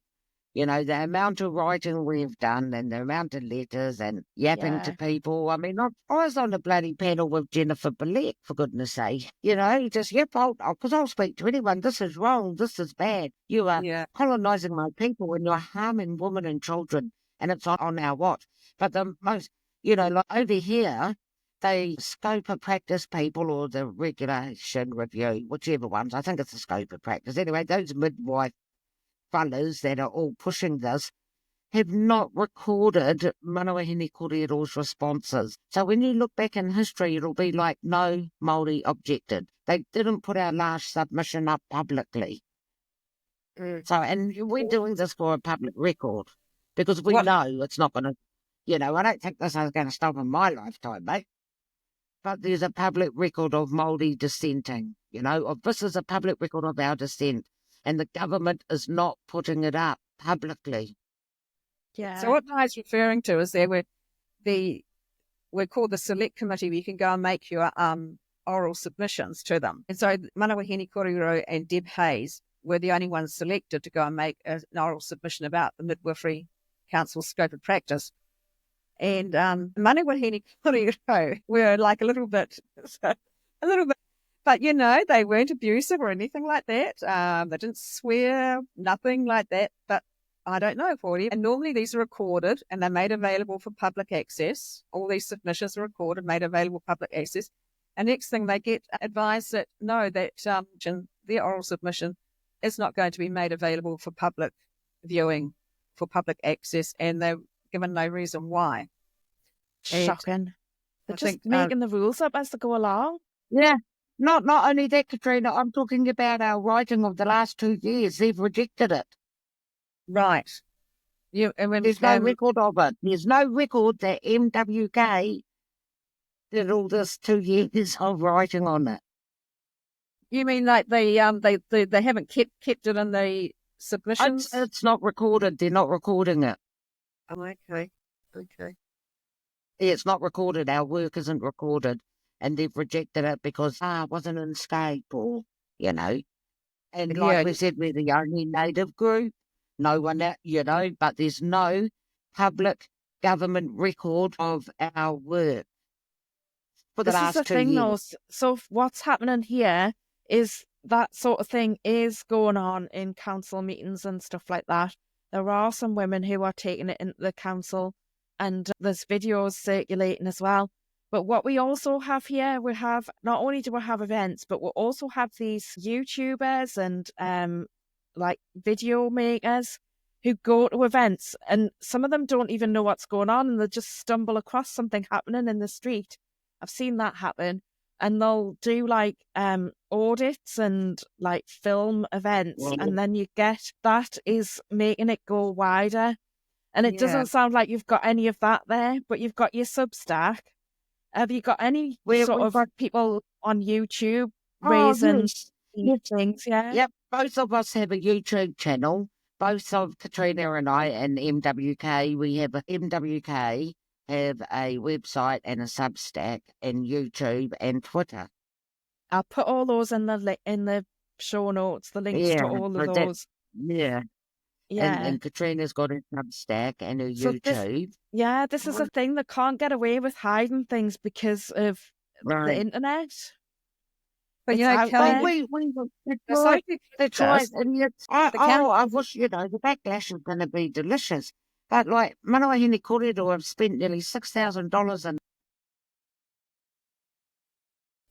You know, the amount of writing we've done and the amount of letters and yapping to people. I mean, I was on the bloody panel with Jennifer Black, for goodness sake. You know, just because I'll speak to anyone. This is wrong. This is bad. You are colonising my people and you're harming women and children. And it's on our watch. But the most, you know, like over here, they scope of practice people or the regulation review, whichever ones. I think it's the scope of practice. Anyway, those midwife fellas that are all pushing this have not recorded Manawahine Kōrero's responses. So when you look back in history, it'll be like no Māori objected. They didn't put our last submission up publicly. So, and we're doing this for a public record because we know it's not going to, you know, I don't think this is going to stop in my lifetime, mate. But there's a public record of Māori dissenting, you know, this is a public record of our dissent, and the government is not putting it up publicly. Yeah. So what Nai's referring to is we're called the select committee where you can go and make your oral submissions to them. And so Manawahine Kōrero and Deb Hayes were the only ones selected to go and make an oral submission about the Midwifery Council's scope of practice. And Manawahine Kōrero were like a little bit, but you know, they weren't abusive or anything like that. They didn't swear, nothing like that. But I don't know, for you. And normally these are recorded and they're made available for public access. All these submissions are recorded, made available for public access. And next thing they get advised that no, that their oral submission is not going to be made available for public viewing, for public access, and they're given no reason why. Shocking. They're just making the rules up as they go along. Yeah. Not only that, Katrina, I'm talking about our writing of the last 2 years. They've rejected it. Right. There's no record of it. There's no record that MWK did all this 2 years of writing on it. You mean like they haven't kept it in the submissions? It's not recorded. They're not recording it. Oh, okay. It's not recorded. Our work isn't recorded. And they've rejected it because, it wasn't in scope or, And like we said, we're the only native group. No one, but there's no public government record of our work for the last 2 years. This is the thing, though. So what's happening here is that sort of thing is going on in council meetings and stuff like that. There are some women who are taking it into the council, and there's videos circulating as well. But what we also have here, we have, not only do we have events, but we also have these YouTubers and like video makers who go to events, and some of them don't even know what's going on, and they just stumble across something happening in the street. I've seen that happen. And they'll do like audits and like film events, and then you get that is making it go wider. And it doesn't sound like you've got any of that there, but you've got your Substack. Have you got any sort of people on YouTube raising things? Yeah. Yep, both of us have a YouTube channel. Both of Katrina and I and MWK. We have MWK. Have a website and a Substack and YouTube and Twitter. I'll put all those in the show notes, the links to all of those. Yeah. And Katrina's got a Substack and a YouTube. This is a thing. They can't get away with hiding things because of the internet. But Kelly, that's right. And I wish, the backlash is going to be delicious. But like Manawa Corridor have spent nearly $6,000 and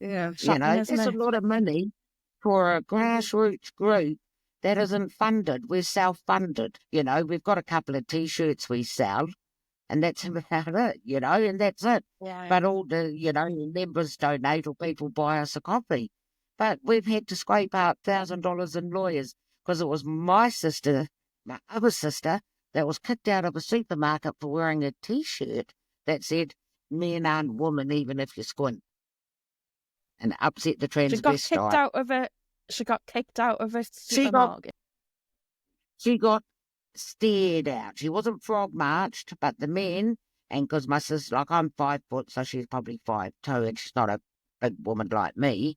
that's a lot of money for a grassroots group that isn't funded. We're self-funded. We've got a couple of T-shirts we sell, and that's about it. And that's it. Yeah. But all the members donate or people buy us a coffee. But we've had to scrape out $1,000 in lawyers because it was my other sister. That was kicked out of a supermarket for wearing a T-shirt that said, "Men aren't women, even if you squint," and upset the transvestite. She got kicked out of a supermarket. She got stared out. She wasn't frog marched, but the men, and because my sister, like I'm 5 foot, so she's probably 5'2", and she's not a big woman like me,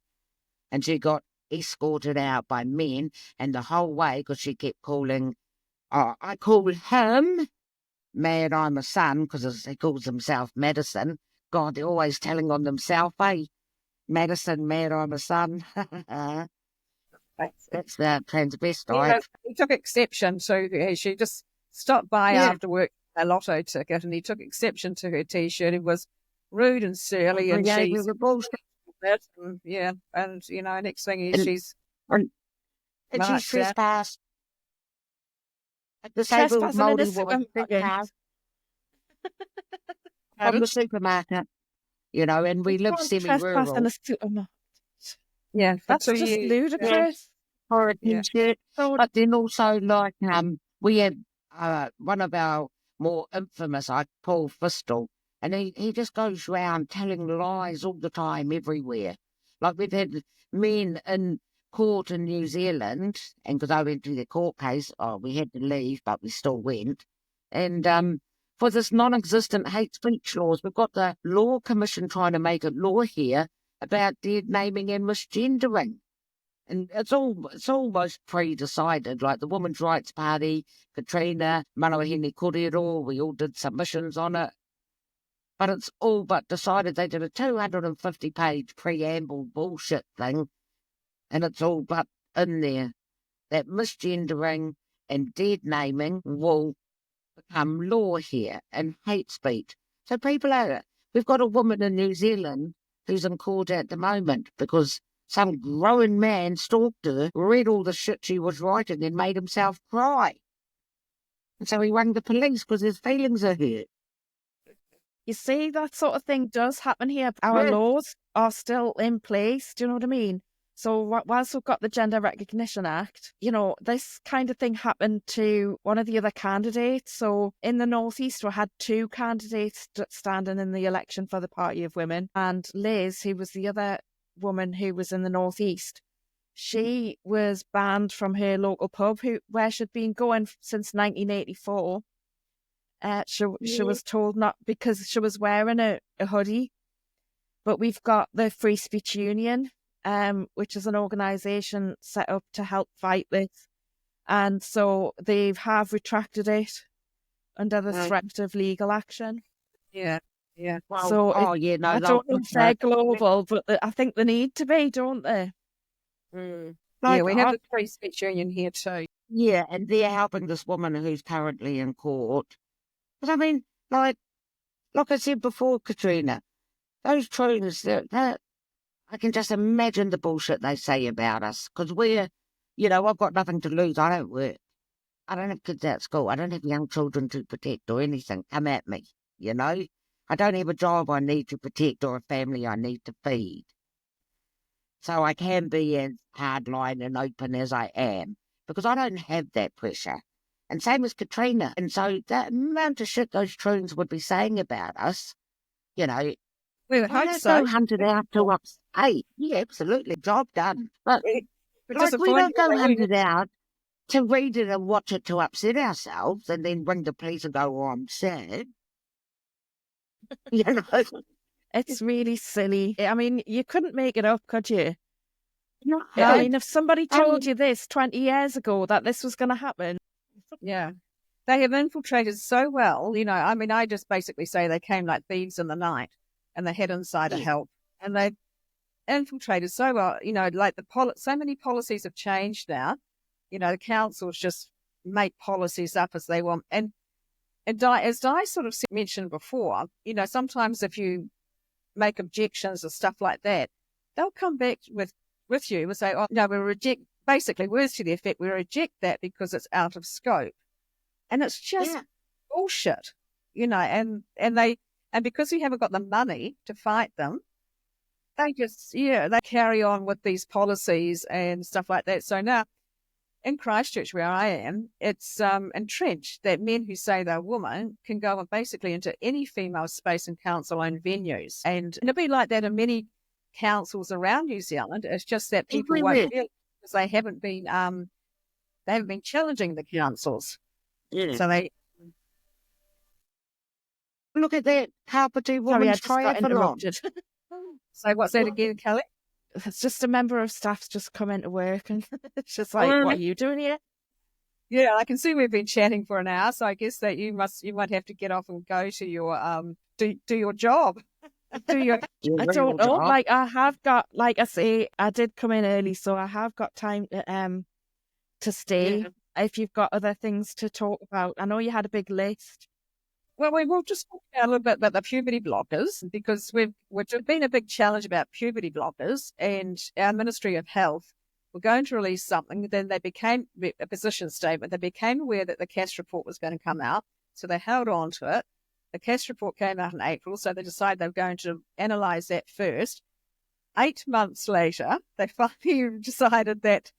and she got escorted out by men, and the whole way, because she kept calling. I call him Mad I'm a Son, because he calls himself Madison. God, they're always telling on themselves, Madison, Mad I'm a Son. That's the transvestite. He took exception to she just stopped by after work, a lotto ticket, and he took exception to her T-shirt. He was rude and surly, and she's and next thing is she's trespassed. Disabled Māori woman from the supermarket, and we live semi-rural. In a supermarket. Yeah, that's just ludicrous. Horrid T-shirt. But then also, like, we had one of our more infamous, Paul Fistel, and he just goes round telling lies all the time, everywhere. Like, we've had men in court in New Zealand, and because I went to the court case, we had to leave, but we still went. And for this non-existent hate speech laws, we've got the Law Commission trying to make a law here about dead naming and misgendering. And it's almost pre-decided, like the Women's Rights Party, Katrina, Manawa Korero, we all did submissions on it. But it's all but decided. They did a 250-page preamble bullshit thing, and it's all but in there that misgendering and dead naming will become law here, and hate speech. So we've got a woman in New Zealand who's in court at the moment because some grown man stalked her, read all the shit she was writing and made himself cry. And so he rang the police because his feelings are hurt. You see, that sort of thing does happen here. Our laws are still in place. Do you know what I mean? So whilst we've got the Gender Recognition Act, this kind of thing happened to one of the other candidates. So in the Northeast, we had two candidates standing in the election for the Party of Women. And Liz, who was the other woman who was in the Northeast, she was banned from her local pub where she'd been going since 1984. She was told not, because she was wearing a hoodie. But we've got the Free Speech Union, which is an organisation set up to help fight this. And so they have retracted it under the threat of legal action. Yeah, yeah. Well, So I don't know if they're global, but I think they need to be, don't they? Yeah, we have the Free Speech Union here too. Yeah, and they're helping this woman who's currently in court. But I mean, like I said before, Katrina, those troons, I can just imagine the bullshit they say about us. Because I've got nothing to lose. I don't work. I don't have kids at school. I don't have young children to protect or anything. Come at me, I don't have a job I need to protect or a family I need to feed. So I can be as hardline and open as I am, because I don't have that pressure. And same as Katrina. And so that amount of shit those troons would be saying about us, we would hope so. Go hunted out to upstate. Yeah, absolutely. Job done. But we don't go hunted out to read it and watch it to upset ourselves and then ring the police and go, oh, I'm sad. It's really silly. I mean, you couldn't make it up, could you? No. I mean, if somebody told you this 20 years ago, that this was going to happen. Yeah. They have infiltrated so well, I just basically say they came like thieves in the night and they had insider help. And they've infiltrated so well, like so many policies have changed now. The councils just make policies up as they want. And as Di sort of mentioned before, sometimes if you make objections or stuff like that, they'll come back with you and say, oh, no, we reject, basically words to the effect, we reject that because it's out of scope. And it's just bullshit, and because we haven't got the money to fight them, they just, they carry on with these policies and stuff like that. So now in Christchurch, where I am, it's entrenched that men who say they're women can go basically into any female space and council-owned venues. And it'll be like that in many councils around New Zealand. It's just that people won't feel it because they haven't been challenging the councils. Yeah. So they look at that Puberty woman's triathlon. So what's that again, Kelly? It's just a member of staff's just come into work and it's just like, what are you doing here? Yeah, I can see we've been chatting for an hour, so I guess that you might have to get off and go to your do your job. I don't know. Like I have got, like I say, I did come in early, so I have got time to stay. Yeah. If you've got other things to talk about, I know you had a big list. Well, we will just talk a little bit about the puberty blockers, because which have been a big challenge about puberty blockers, and our Ministry of Health were going to release something. Then they became a position statement. They became aware that the CAS report was going to come out, so they held on to it. The CAS report came out in April, so they decided they were going to analyse that first. 8 months later, they finally decided that,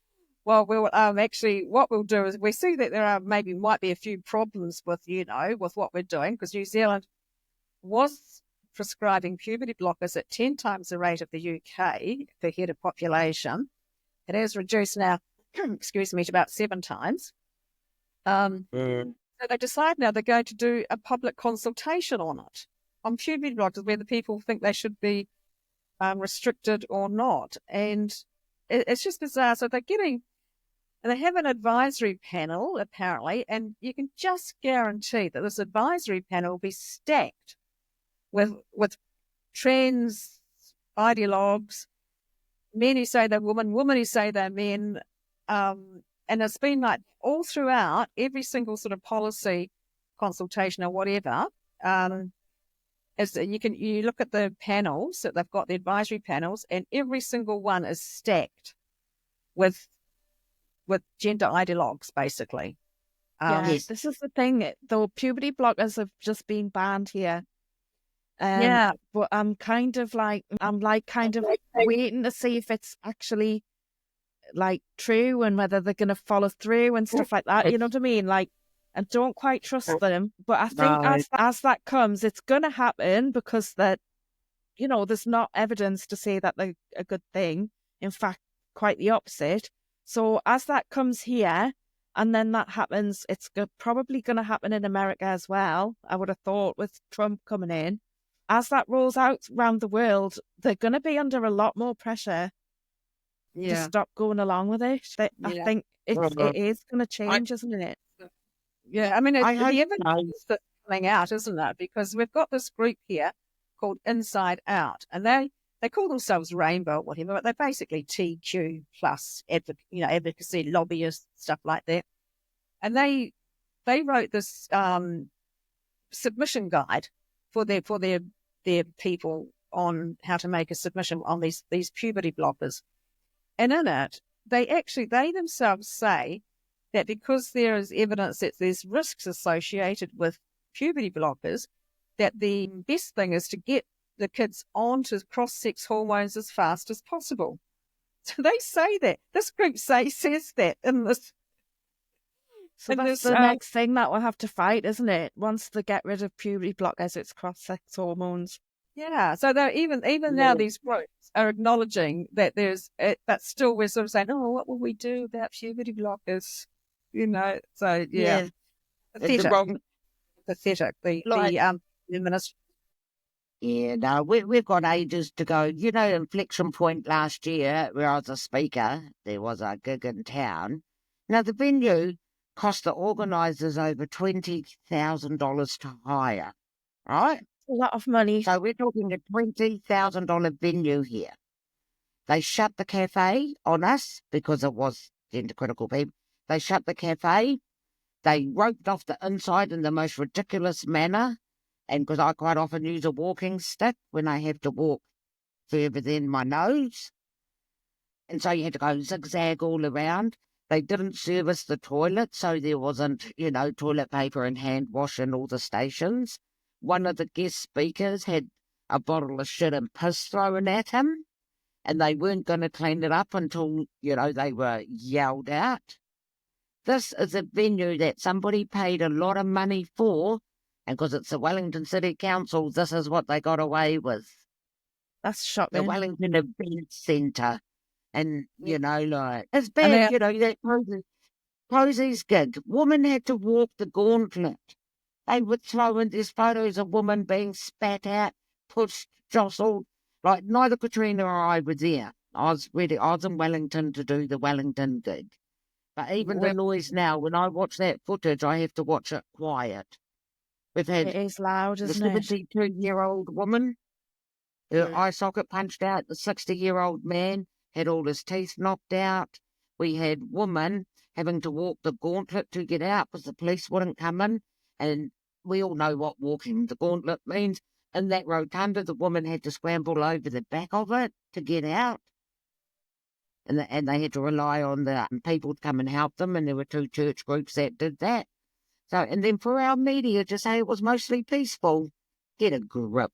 well, we'll actually, what we'll do is we see that there might be a few problems with, with what we're doing, because New Zealand was prescribing puberty blockers at 10 times the rate of the UK per head of population. It has reduced now, to about 7 times. So they decide now they're going to do a public consultation on it, on puberty blockers, whether people think they should be restricted or not. And it's just bizarre. So they have an advisory panel, apparently, and you can just guarantee that this advisory panel will be stacked with trans ideologues, men who say they're women who say they're men, and it's been like all throughout every single sort of policy consultation or whatever. As you look at the panels that they've got, the advisory panels, and every single one is stacked with gender ideologues, basically. Yes, this is the thing, though. Puberty blockers have just been banned here. But I'm kind of waiting to see if it's actually like true and whether they're going to follow through and stuff like that. You know what I mean? Like, I don't quite trust them. But I think as that comes, it's going to happen because that, there's not evidence to say that they're a good thing. In fact, quite the opposite. So as that comes here, and then that happens, it's probably going to happen in America as well, I would have thought, with Trump coming in. As that rolls out around the world, they're going to be under a lot more pressure to stop going along with it. I think it is going to change, isn't it? Yeah, I mean, the evidence that's coming out, isn't it? Because we've got this group here called Inside Out, and they call themselves Rainbow or whatever, but they're basically TQ plus advocacy lobbyists, stuff like that. And they wrote this submission guide for their people on how to make a submission on these puberty blockers. And in it, they themselves say that because there is evidence that there's risks associated with puberty blockers, that the best thing is to get the kids onto cross-sex hormones as fast as possible. So they say that. This group says that in this. So that's the next thing that we'll have to fight, isn't it? Once they get rid of puberty blockers, it's cross-sex hormones. Yeah. So even now, these groups are acknowledging that but still we're sort of saying, oh, what will we do about puberty blockers? So yeah. Pathetic. The minister. Yeah, no, we've got ages to go. Inflection point last year where I was a speaker, there was a gig in town. Now, the venue cost the organisers over $20,000 to hire, right? A lot of money. So we're talking a $20,000 venue here. They shut the cafe on us because it was gender critical people. They shut the cafe. They roped off the inside in the most ridiculous manner. And because I quite often use a walking stick when I have to walk further than my nose. And so you had to go zigzag all around. They didn't service the toilet, so there wasn't, toilet paper and hand wash in all the stations. One of the guest speakers had a bottle of shit and piss thrown at him, and they weren't going to clean it up until, they were yelled out. This is a venue that somebody paid a lot of money for, and because it's the Wellington City Council, this is what they got away with. That's shocking. The Wellington Event Centre. And, it's bad, that Posey's gig. Woman had to walk the gauntlet. They would throw in, there's photos of women being spat at, pushed, jostled. Like, neither Katrina or I were there. I was in Wellington to do the Wellington gig. But even the noise now, when I watch that footage, I have to watch it quiet. We've had it is loud, isn't it? The 72-year-old woman, her eye socket punched out. The 60-year-old man had all his teeth knocked out. We had women having to walk the gauntlet to get out because the police wouldn't come in. And we all know what walking the gauntlet means. In that rotunda, the woman had to scramble over the back of it to get out. And they had to rely on the people to come and help them. And there were 2 church groups that did that. So, and then for our media to say it was mostly peaceful, get a grip.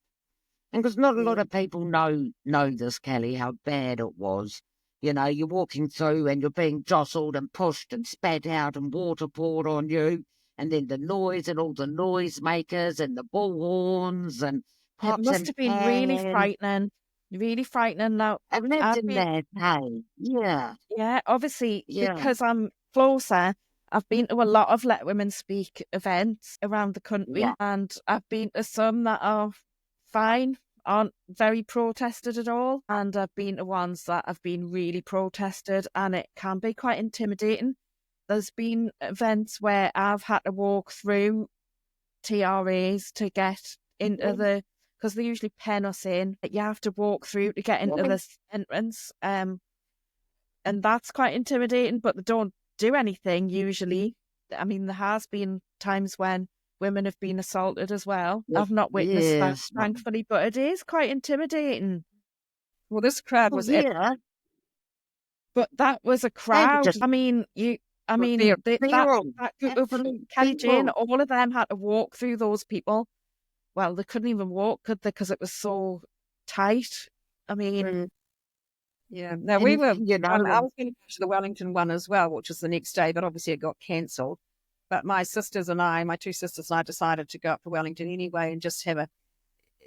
And because not a lot of people know this, Kelly, how bad it was. You're walking through and you're being jostled and pushed and spat out and water poured on you. And then the noise and all the noise makers and the bullhorns and pots. It must have been really frightening. Really frightening. Now, imagine that, hey? Yeah. Yeah, obviously, because I'm closer, I've been to a lot of Let Women Speak events around the country, and I've been to some that are fine, aren't very protested at all, and I've been to ones that have been really protested, and it can be quite intimidating. There's been events where I've had to walk through TRAs to get into because they usually pen us in. You have to walk through to get into this entrance, and that's quite intimidating, but they don't do anything usually. I mean, there has been times when women have been assaulted as well. I've not witnessed that, thankfully, but it is quite intimidating. Well, this crowd was but that was a crowd. That group of Kelly Jane, all of them had to walk through those people well, they couldn't even walk, could they? Because it was so tight. I mean, yeah. No, we were, you know, I was going to go to the Wellington one as well, which was the next day, but obviously it got cancelled. But my sisters and I, my two sisters and I decided to go up to Wellington anyway and just have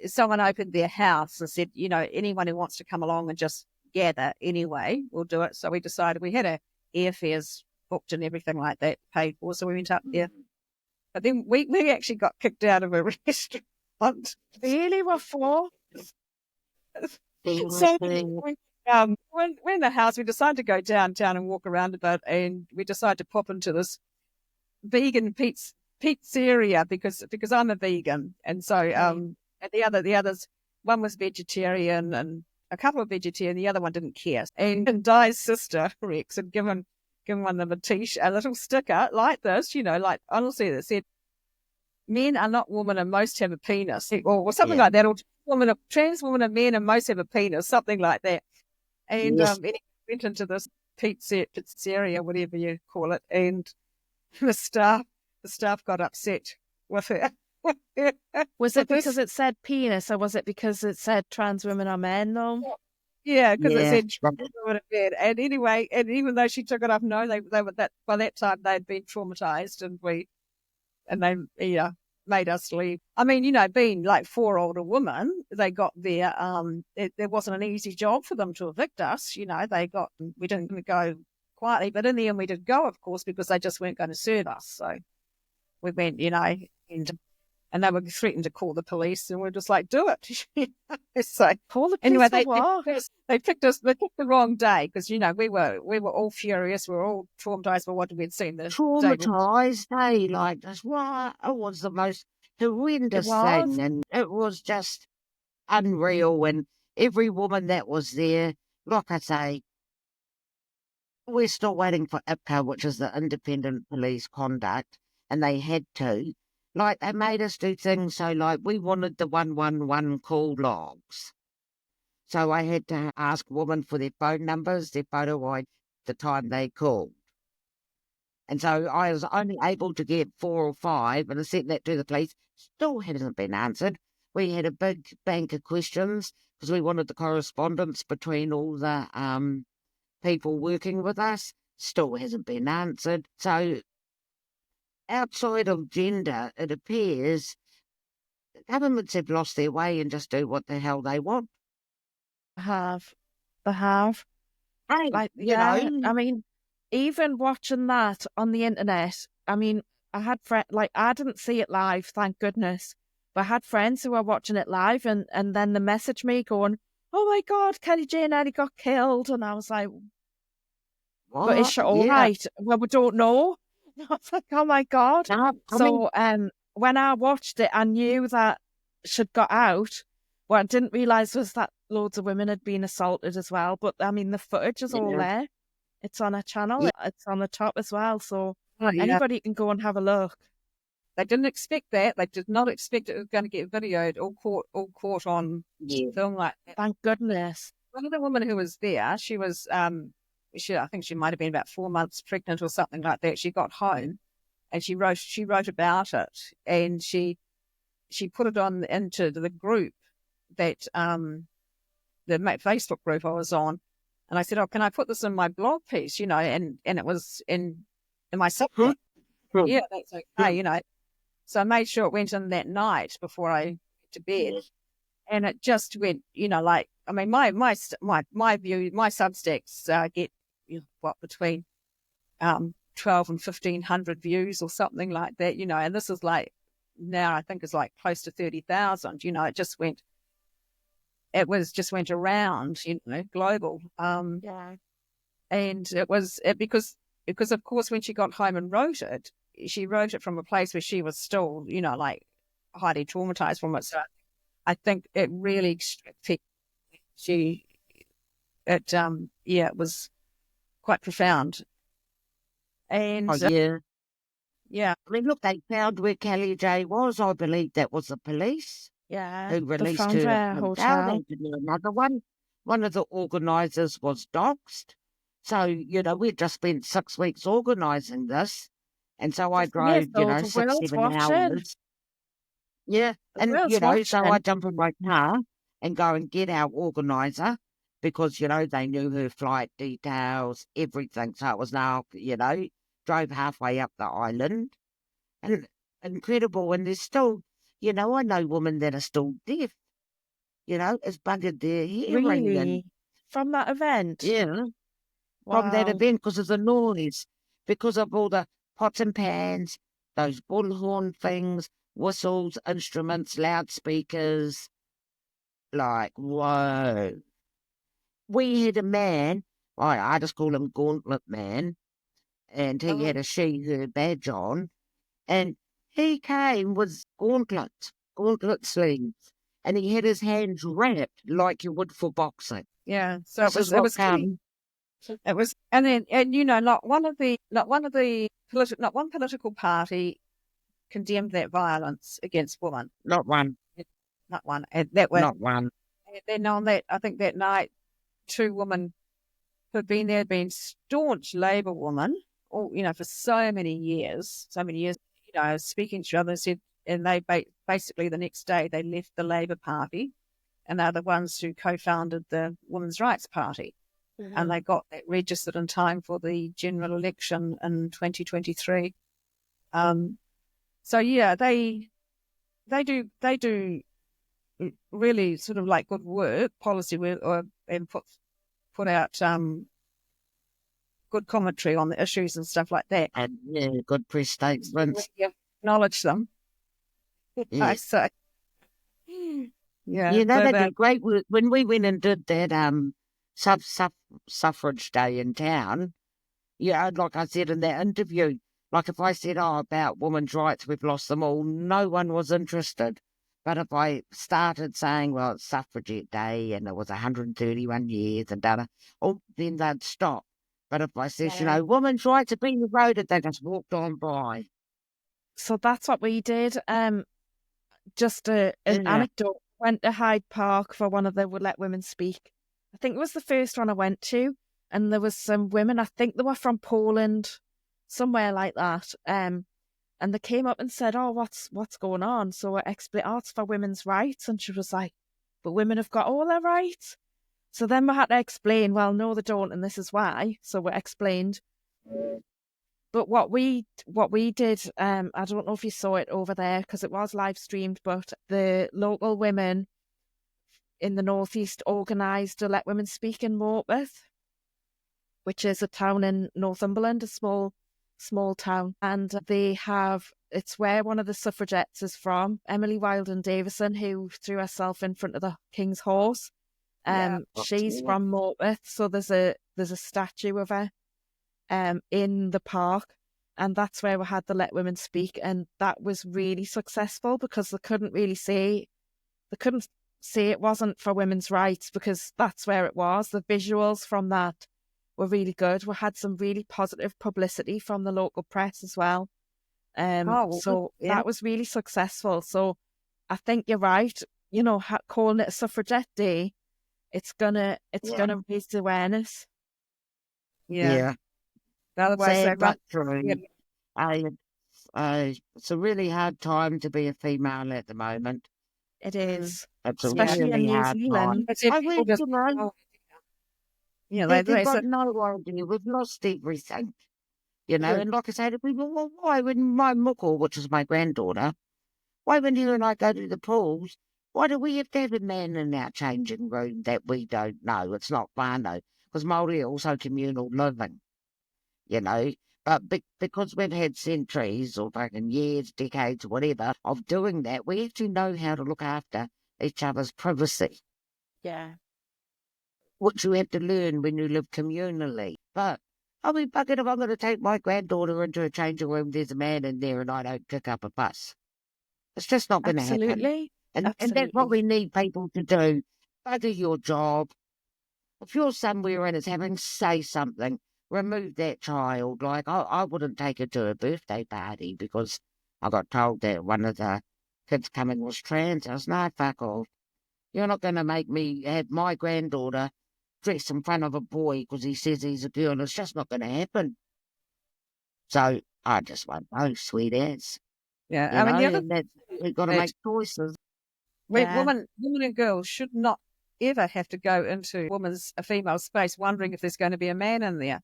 someone opened their house and said, you know, anyone who wants to come along and just gather anyway, we'll do it. So we decided we had our airfares booked and everything like that paid for. So we went up there. But then we actually got kicked out of a restaurant. really, what for? So when we're in the house, we decided to go downtown and walk around a bit, and we decided to pop into this vegan pizzeria because I'm a vegan, and so and the others, one was vegetarian and a couple of vegetarian, the other one didn't care. And Di's sister Rex had given one of them a little sticker like this, you know, like honestly, that said, "Men are not women and most have a penis," or something like that, or trans women are men and most have a penis, something like that. And it went into this pizzeria, whatever you call it, and the staff got upset with her. Was it because it said penis, or was it because it said trans women are men, though? Yeah, because it said trans women are men. And anyway, and even though she took it off, no, they were that by that time they'd been traumatized, and they made us leave. I mean, you know, being like 4 older women, they got there. There wasn't an easy job for them to evict us. You know, we didn't go quietly, but in the end we did go, of course, because they just weren't going to serve us. So we went, you know, and they were threatened to call the police, and we're just like, do it. So call the police. Anyway, they picked the wrong day because, you know, we were all furious. We were all traumatized by what we'd seen. Traumatized, hey, like that's why it was the most horrendous thing, and it was just unreal. And every woman that was there, like I say, we're still waiting for IPCA, which is the Independent Police Conduct, and they had to. Like, they made us do things, so, like, we wanted the 111 call logs. So I had to ask women for their phone numbers, their photo ID, the time they called. And so I was only able to get 4 or 5, and I sent that to the police. Still hasn't been answered. We had a big bank of questions, because we wanted the correspondence between all the people working with us. Still hasn't been answered. So outside of gender, it appears governments have lost their way and just do what the hell they want. They have. Hey, like, you know, I mean, even watching that on the internet, I mean, I had I didn't see it live, thank goodness, but I had friends who were watching it live, and then they messaged me going, "Oh my God, Kelly Jane Eddie got killed," and I was like, what? "But is she all right?" Well, we don't know. I was like, "Oh my God!" No, when I watched it, I knew that she'd got out. What I didn't realise was that loads of women had been assaulted as well. But I mean, the footage is all there. It's on a channel. Yeah. It's on the top as well. So anybody can go and have a look. They didn't expect that. They did not expect it was going to get videoed or caught on film like that. Thank goodness. One of the women who was there, she was, I think she might have been about 4 months pregnant or something like that. She got home and she wrote about it, and she put it on into the group that the Facebook group I was on, and I said, "Oh, can I put this in my blog piece?" You know, and it was in my subject. Yeah, that's okay. You know, so I made sure it went in that night before I went to bed, and it just went. You know, like I mean, my view, my Substacks get between 12 and 1,500 views or something like that. You know, and this is like now I think it's like close to 30,000. You know, it just went around, you know, global. And it was because of course when she got home and wrote it, she wrote it from a place where she was still, you know, like highly traumatized from it. So I think it really it was quite profound. And I mean, look, they found where Kelly J was. I believe that was the police. Yeah, Who released found her her hotel. Another one. One of the organisers was doxed. So, you know, we'd just spent 6 weeks organising this. And so I drove, 6, 7 hours. Yeah. And, Well, it's so I watching. jump in my car and go and get our organiser because, they knew her flight details, everything. So it was now, drove halfway up the island. And incredible. And there's still, I know women that are still deaf, it's buggered their hearing. And Really? From that event? yeah, from that Wow. event because of the noise, because of all the pots and pans, those bullhorn things, whistles, instruments, loudspeakers. Like, whoa. We had a man, I just call him Gauntlet Man, and he had a she-her badge on, and he came with gauntlet sleeves, and he had his hands wrapped like you would for boxing. Yeah. So This is it what was key. It was, and then, not one political party condemned that violence against women. Not one. Not one. And that was, Not one. and then on that, I think that night, two women who'd been there, had been staunch Labour women, or for so many years, speaking to each other, said, and they basically the next day they left the Labour Party, and they're the ones who co-founded the Women's Rights Party. And they got that registered in time for the general election in 2023. So yeah, they do really sort of like good work, policy work, and put out good commentary on the issues and stuff like that. And good press statements. We acknowledge them. Yeah. I say, yeah, they do great work. When we went and did that suffrage day in town, like I said in that interview, like if I said, about women's rights, we've lost them all, no one was interested. But if I started saying, well, it's suffragette day and it was 131 years and then they'd stop. But if I said, women's rights have been eroded, they just walked on by. So that's what we did. Just an anecdote. Went to Hyde Park for one of the Would Let Women Speak. I think it was the first one I went to, and there was some women, I think they were from Poland, somewhere like that. And they came up and said, what's going on? So I explained, it's for women's rights. And she was like, but women have got all their rights. So then we had to explain, well, no, they don't, and this is why. So we explained. But what we did, I don't know if you saw it over there because it was live streamed, but the local women in the northeast organised to Let Women Speak in Morpeth, which is a town in Northumberland, a small town, and it's where one of the suffragettes is from, Emily Wilding Davison, who threw herself in front of the King's horse. She's from Morpeth, so there's a statue of her in the park, and that's where we had the Let Women Speak, and that was really successful because they couldn't say it wasn't for women's rights because that's where it was. The visuals from that were really good. We had some really positive publicity from the local press as well. That was really successful. So I think you're right. Calling it a suffragette day, it's gonna raise awareness. Yeah. Otherwise, but true. It's a really hard time to be a female at the moment. It is, it's especially really in New hard Zealand. They've got no idea. We've lost everything. And like I say to people, well, why when my muckle, which is my granddaughter, why when you and I go to the pools, why do we have to have a man in our changing room that we don't know? It's not whānau, because Māori are also communal living, But because we've had centuries or fucking years, decades, whatever, of doing that, we actually know how to look after each other's privacy. Yeah. Which you have to learn when you live communally. But I'll be buggered if I'm going to take my granddaughter into a changing room, there's a man in there and I don't kick up a fuss. It's just not going to happen. Absolutely. And that's what we need people to do. Bugger your job. If you're somewhere and it's having, say something, remove that child. Like, I wouldn't take her to a birthday party because I got told that one of the kids coming was trans. I was, no, fuck off. You're not going to make me have my granddaughter dress in front of a boy because he says he's a girl. It's just not going to happen. So I just won't know, sweet ass. Yeah, I mean, we've got to that make choices. Yeah. women and girls should not ever have to go into a female space wondering if there's going to be a man in there.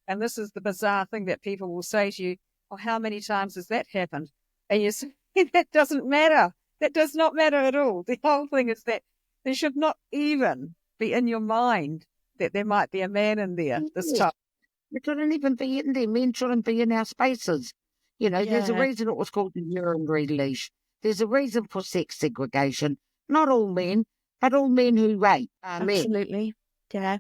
And this is the bizarre thing that people will say to you, oh, how many times has that happened? And you say, that doesn't matter. That does not matter at all. The whole thing is that there should not even be in your mind that there might be a man in there this time. It shouldn't even be in there. Men shouldn't be in our spaces. There's a Yeah. reason it was called the urinary leash. There's a reason for sex segregation. Not all men, but all men who rape are men. Absolutely. Yeah.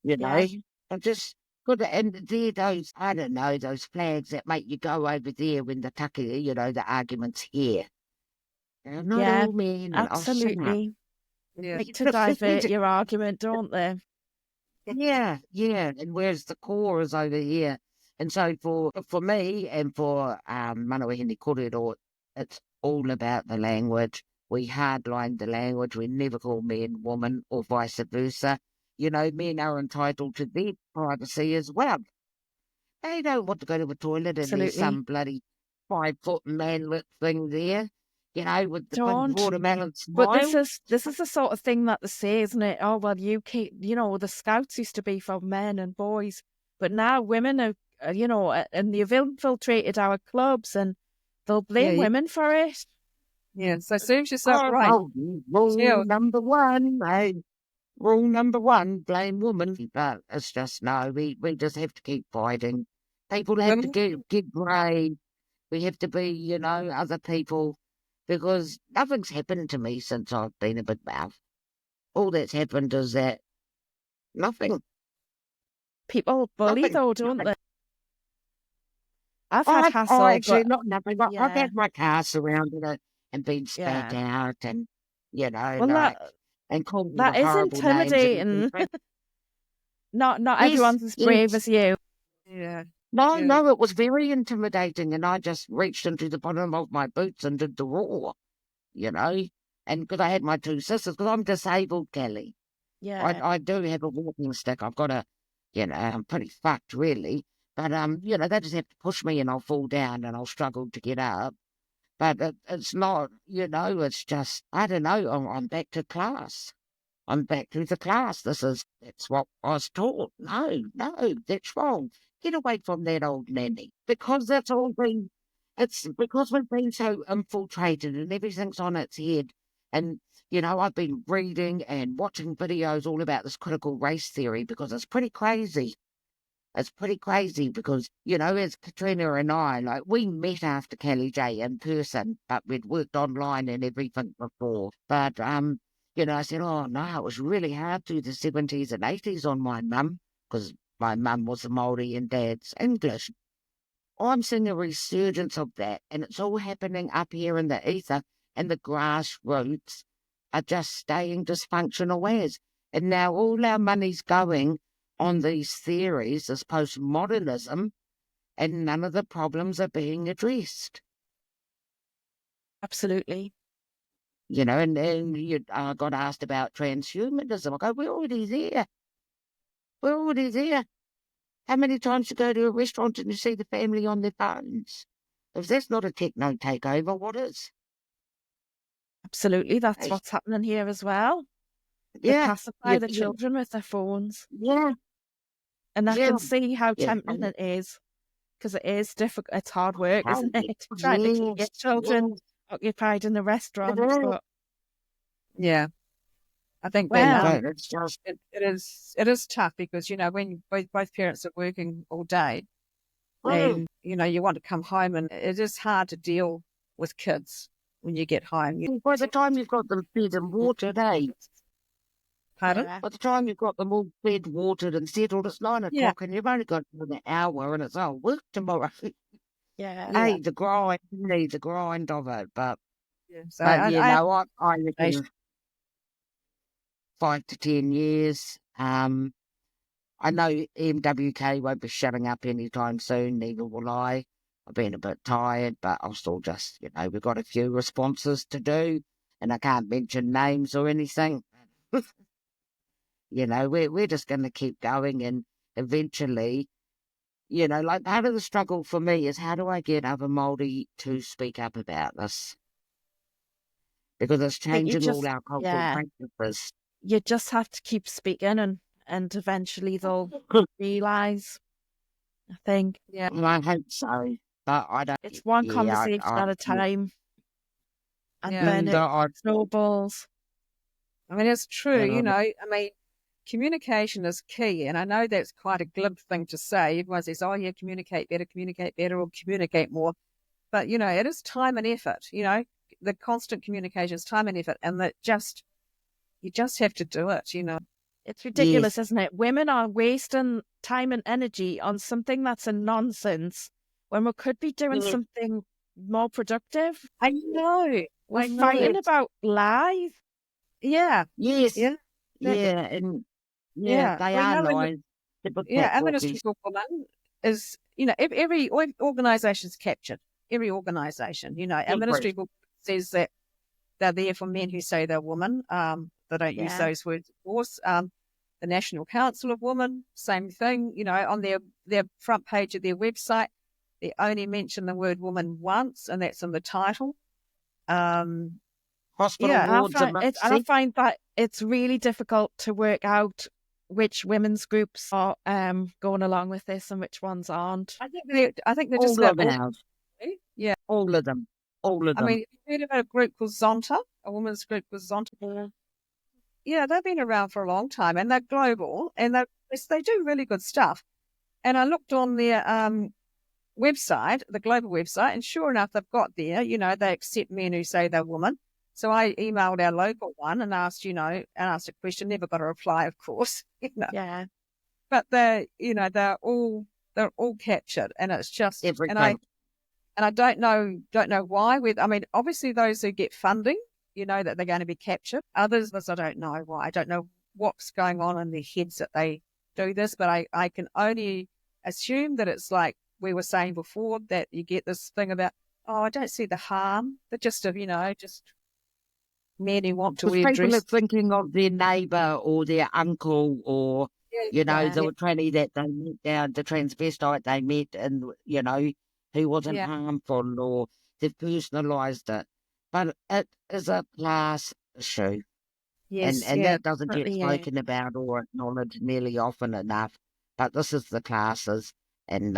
And just put it, and there those, I don't know, those flags that make you go over there when the the argument's here. Not all men. Absolutely. Yeah. To divert your argument, don't they? Yeah. And whereas the core is over here. And so for me and for Manawahine Korero, it's all about the language. We hardline the language. We never call men woman or vice versa. Men are entitled to their privacy as well. They don't want to go to the toilet and there's some bloody 5-foot manlet thing there, with the big watermelon smile. But this is the sort of thing that they say, isn't it? Oh, well, you keep, the scouts used to be for men and boys, but now women are, and they've infiltrated our clubs and they'll blame women for it. Yeah, so serves yourself right. Rule number one, Rule number one, blame women. But it's just, no, we just have to keep fighting. People have to get brave. We have to be, other people. Because nothing's happened to me since I've been a big mouth. All that's happened is that nothing. People bully though, don't they? I've had hassle. Not nothing. I've had my car surrounded and been spat out and, and called that is intimidating. Not everyone's as brave as you. Yeah. No, it was very intimidating, and I just reached into the bottom of my boots and did the roar, and because I had my 2 sisters, because I'm disabled, Kelly. Yeah. I do have a walking stick. I've got I'm pretty fucked, really, but, they just have to push me and I'll fall down and I'll struggle to get up. But it's not, it's just, I don't know, I'm back to class. I'm back to the class. That's what I was taught. No, that's wrong. Get away from that old nanny. Because it's because we've been so infiltrated and everything's on its head. And, I've been reading and watching videos all about this critical race theory because it's pretty crazy. It's pretty crazy because, as Katrina and I, we met after Kelly J in person, but we'd worked online and everything before. But, I said, oh, no, it was really hard through the 70s and 80s on my mum because my mum was a Māori and Dad's English. I'm seeing a resurgence of that, and it's all happening up here in the ether, and the grassroots are just staying dysfunctional as. And now all our money's going on these theories, this postmodernism, and none of the problems are being addressed. Absolutely. And you got asked about transhumanism. I go, we're already there. We're already there. How many times you go to a restaurant and you see the family on their phones? If that's not a techno takeover, what is? Absolutely, that's what's happening here as well. They pacify the children with their phones. Yeah. And I can see how tempting it is, because it is difficult. It's hard work, isn't it? Trying to keep your children occupied in the restaurant. But... Yeah. I think it is tough because, when both parents are working all day and, you want to come home, and it is hard to deal with kids when you get home. By the time you've got them fed and watered, Pardon? By the time you've got them all fed, watered and settled, it's 9 o'clock and you've only got an hour and it's work tomorrow. The grind of it. But, I reckon 5 to 10 years. I know MWK won't be shutting up anytime soon, neither will I. I've been a bit tired, but I'll still just, we've got a few responses to do, and I can't mention names or anything. We're just going to keep going, and eventually, part of the struggle for me is how do I get other Māori to speak up about this? because it's changing all just, our cultural yeah, practices. you just have to keep speaking, and eventually they'll realise, I think. Yeah. Well, I hope so, but I don't. It's one Yeah, conversation at a time, and Yeah. then it I, snowballs. I mean, it's true, yeah, I mean, communication is key. And I know that's quite a glib thing to say. Everyone says, oh, yeah, communicate better, or communicate more. But, it is time and effort, the constant communication is time and effort. And you just have to do it, It's ridiculous, yes, isn't it? Women are wasting time and energy on something that's a nonsense when we could be doing yes, something more productive. I know. We're I know. fighting about lies. Yeah. yes, Yeah. yeah, and yeah, Yeah. they We are know lies. Typical cat our talkies. Ministry for Women is, every organisation is captured. Every organisation, our Ministry for Women says that they're there for men who say they're women. They don't use Yeah. those words, of course. The National Council of Women, same thing. On their front page of their website, they only mention the word woman once, and that's in the title. Hospital Yeah. wards are And I mixing. find that it's really difficult to work out which women's groups are going along with this and which ones aren't. I think they're just All about of ours. yeah. All of them. All of I them. mean, have you heard about a group called Zonta, a women's group called Zonta? Yeah, they've been around for a long time, and they're global, and they do really good stuff. And I looked on their website, the global website, and sure enough, they've got there, they accept men who say they're women. So I emailed our local one and asked, asked a question, never got a reply, of course, Yeah. But they're all captured, and it's just, Everything. and I don't know why. I mean, obviously those who get funding, that they're going to be captured. Others, I don't know why. I don't know what's going on in their heads that they do this, but I can only assume that it's like we were saying before, that you get this thing about, oh, I don't see the harm. They're just, just men who want to Because wear people are dress. thinking of their neighbour or their uncle or, Yeah. the tranny that they met down, the transvestite they met and, who wasn't Yeah. harmful, or they've personalised it. But it is a class issue. Yes, And that doesn't get certainly is. spoken about or acknowledged nearly often enough. But this is the classes. And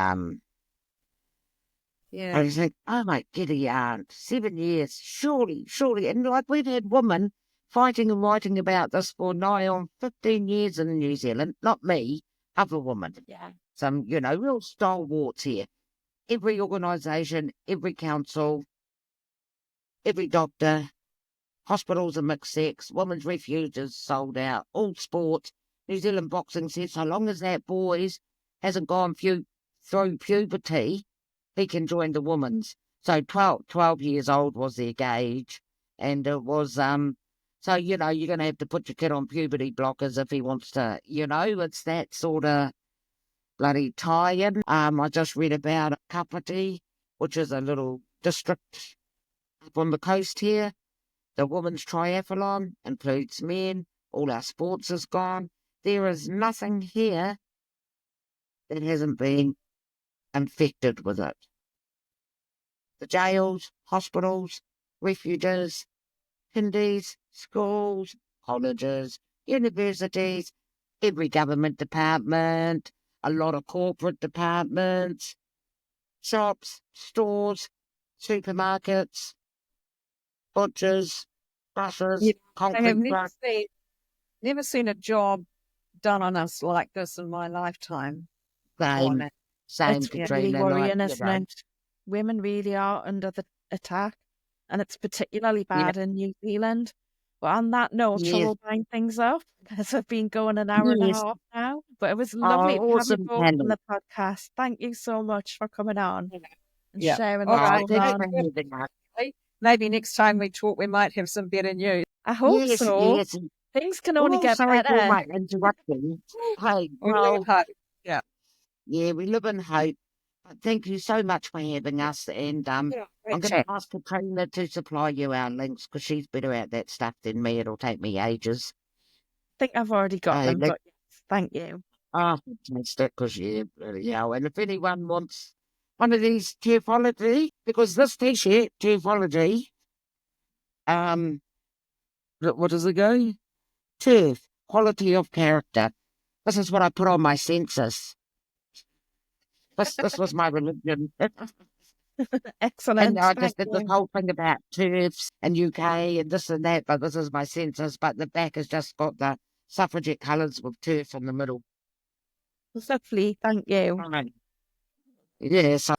yeah. I just think, oh my giddy aunt, 7 years, surely. And like we've had women fighting and writing about this for nigh on 15 years in New Zealand, not me, other women. Yeah. Some, real stalwarts here. Every organisation, every council, every doctor, hospitals are mixed sex, women's refuge is sold out, all sports. New Zealand boxing says so long as that boys hasn't gone through puberty, he can join the women's. So 12 years old was their gauge. And it was, so, you're going to have to put your kid on puberty blockers if he wants to, it's that sort of bloody tie-in. I just read about Puberty, which is a little district up on the coast here. The women's triathlon includes men. All our sports is gone. There is nothing here that hasn't been infected with it. The jails, hospitals, refuges, kindies, schools, colleges, universities, every government department, a lot of corporate departments, shops, stores, supermarkets, butchers, buses, I have concrete trucks. never seen a job done on us like this in my lifetime. Same, It's really Katrina. worrying, isn't it? Women really are under the attack, and it's particularly bad in New Zealand. But on that note, shall Yes, we wind things up? Because I've been going an hour and a yes. half now. But it was Oh, lovely to have you awesome both on panel. the podcast. Thank you so much for coming on and Yeah. sharing All what's right. going Thanks on. for having us. Maybe next time we talk, we might have some better news. I hope Yes, so. yes. Things can only Oh, get sorry for better. my interruption. Hey, We live well, in hope. Yeah. yeah, we live in hope. But thank you so much for having us. And I'm going to ask Katrina to supply you our links because she's better at that stuff than me. It'll take me ages. I think I've already got Hey, them, but yes, thank you. fantastic, because and if anyone wants one of these tearfology, because this t-shirt, tearfology, What does it go? Turf, quality of character. This is what I put on my census. This was my religion. Excellent. And I just Thank did this you. whole thing about turfs and UK and this and that, but this is my census. But the back has just got the suffragette colours with turf in the middle. Lovely. Thank you. Right. Yes.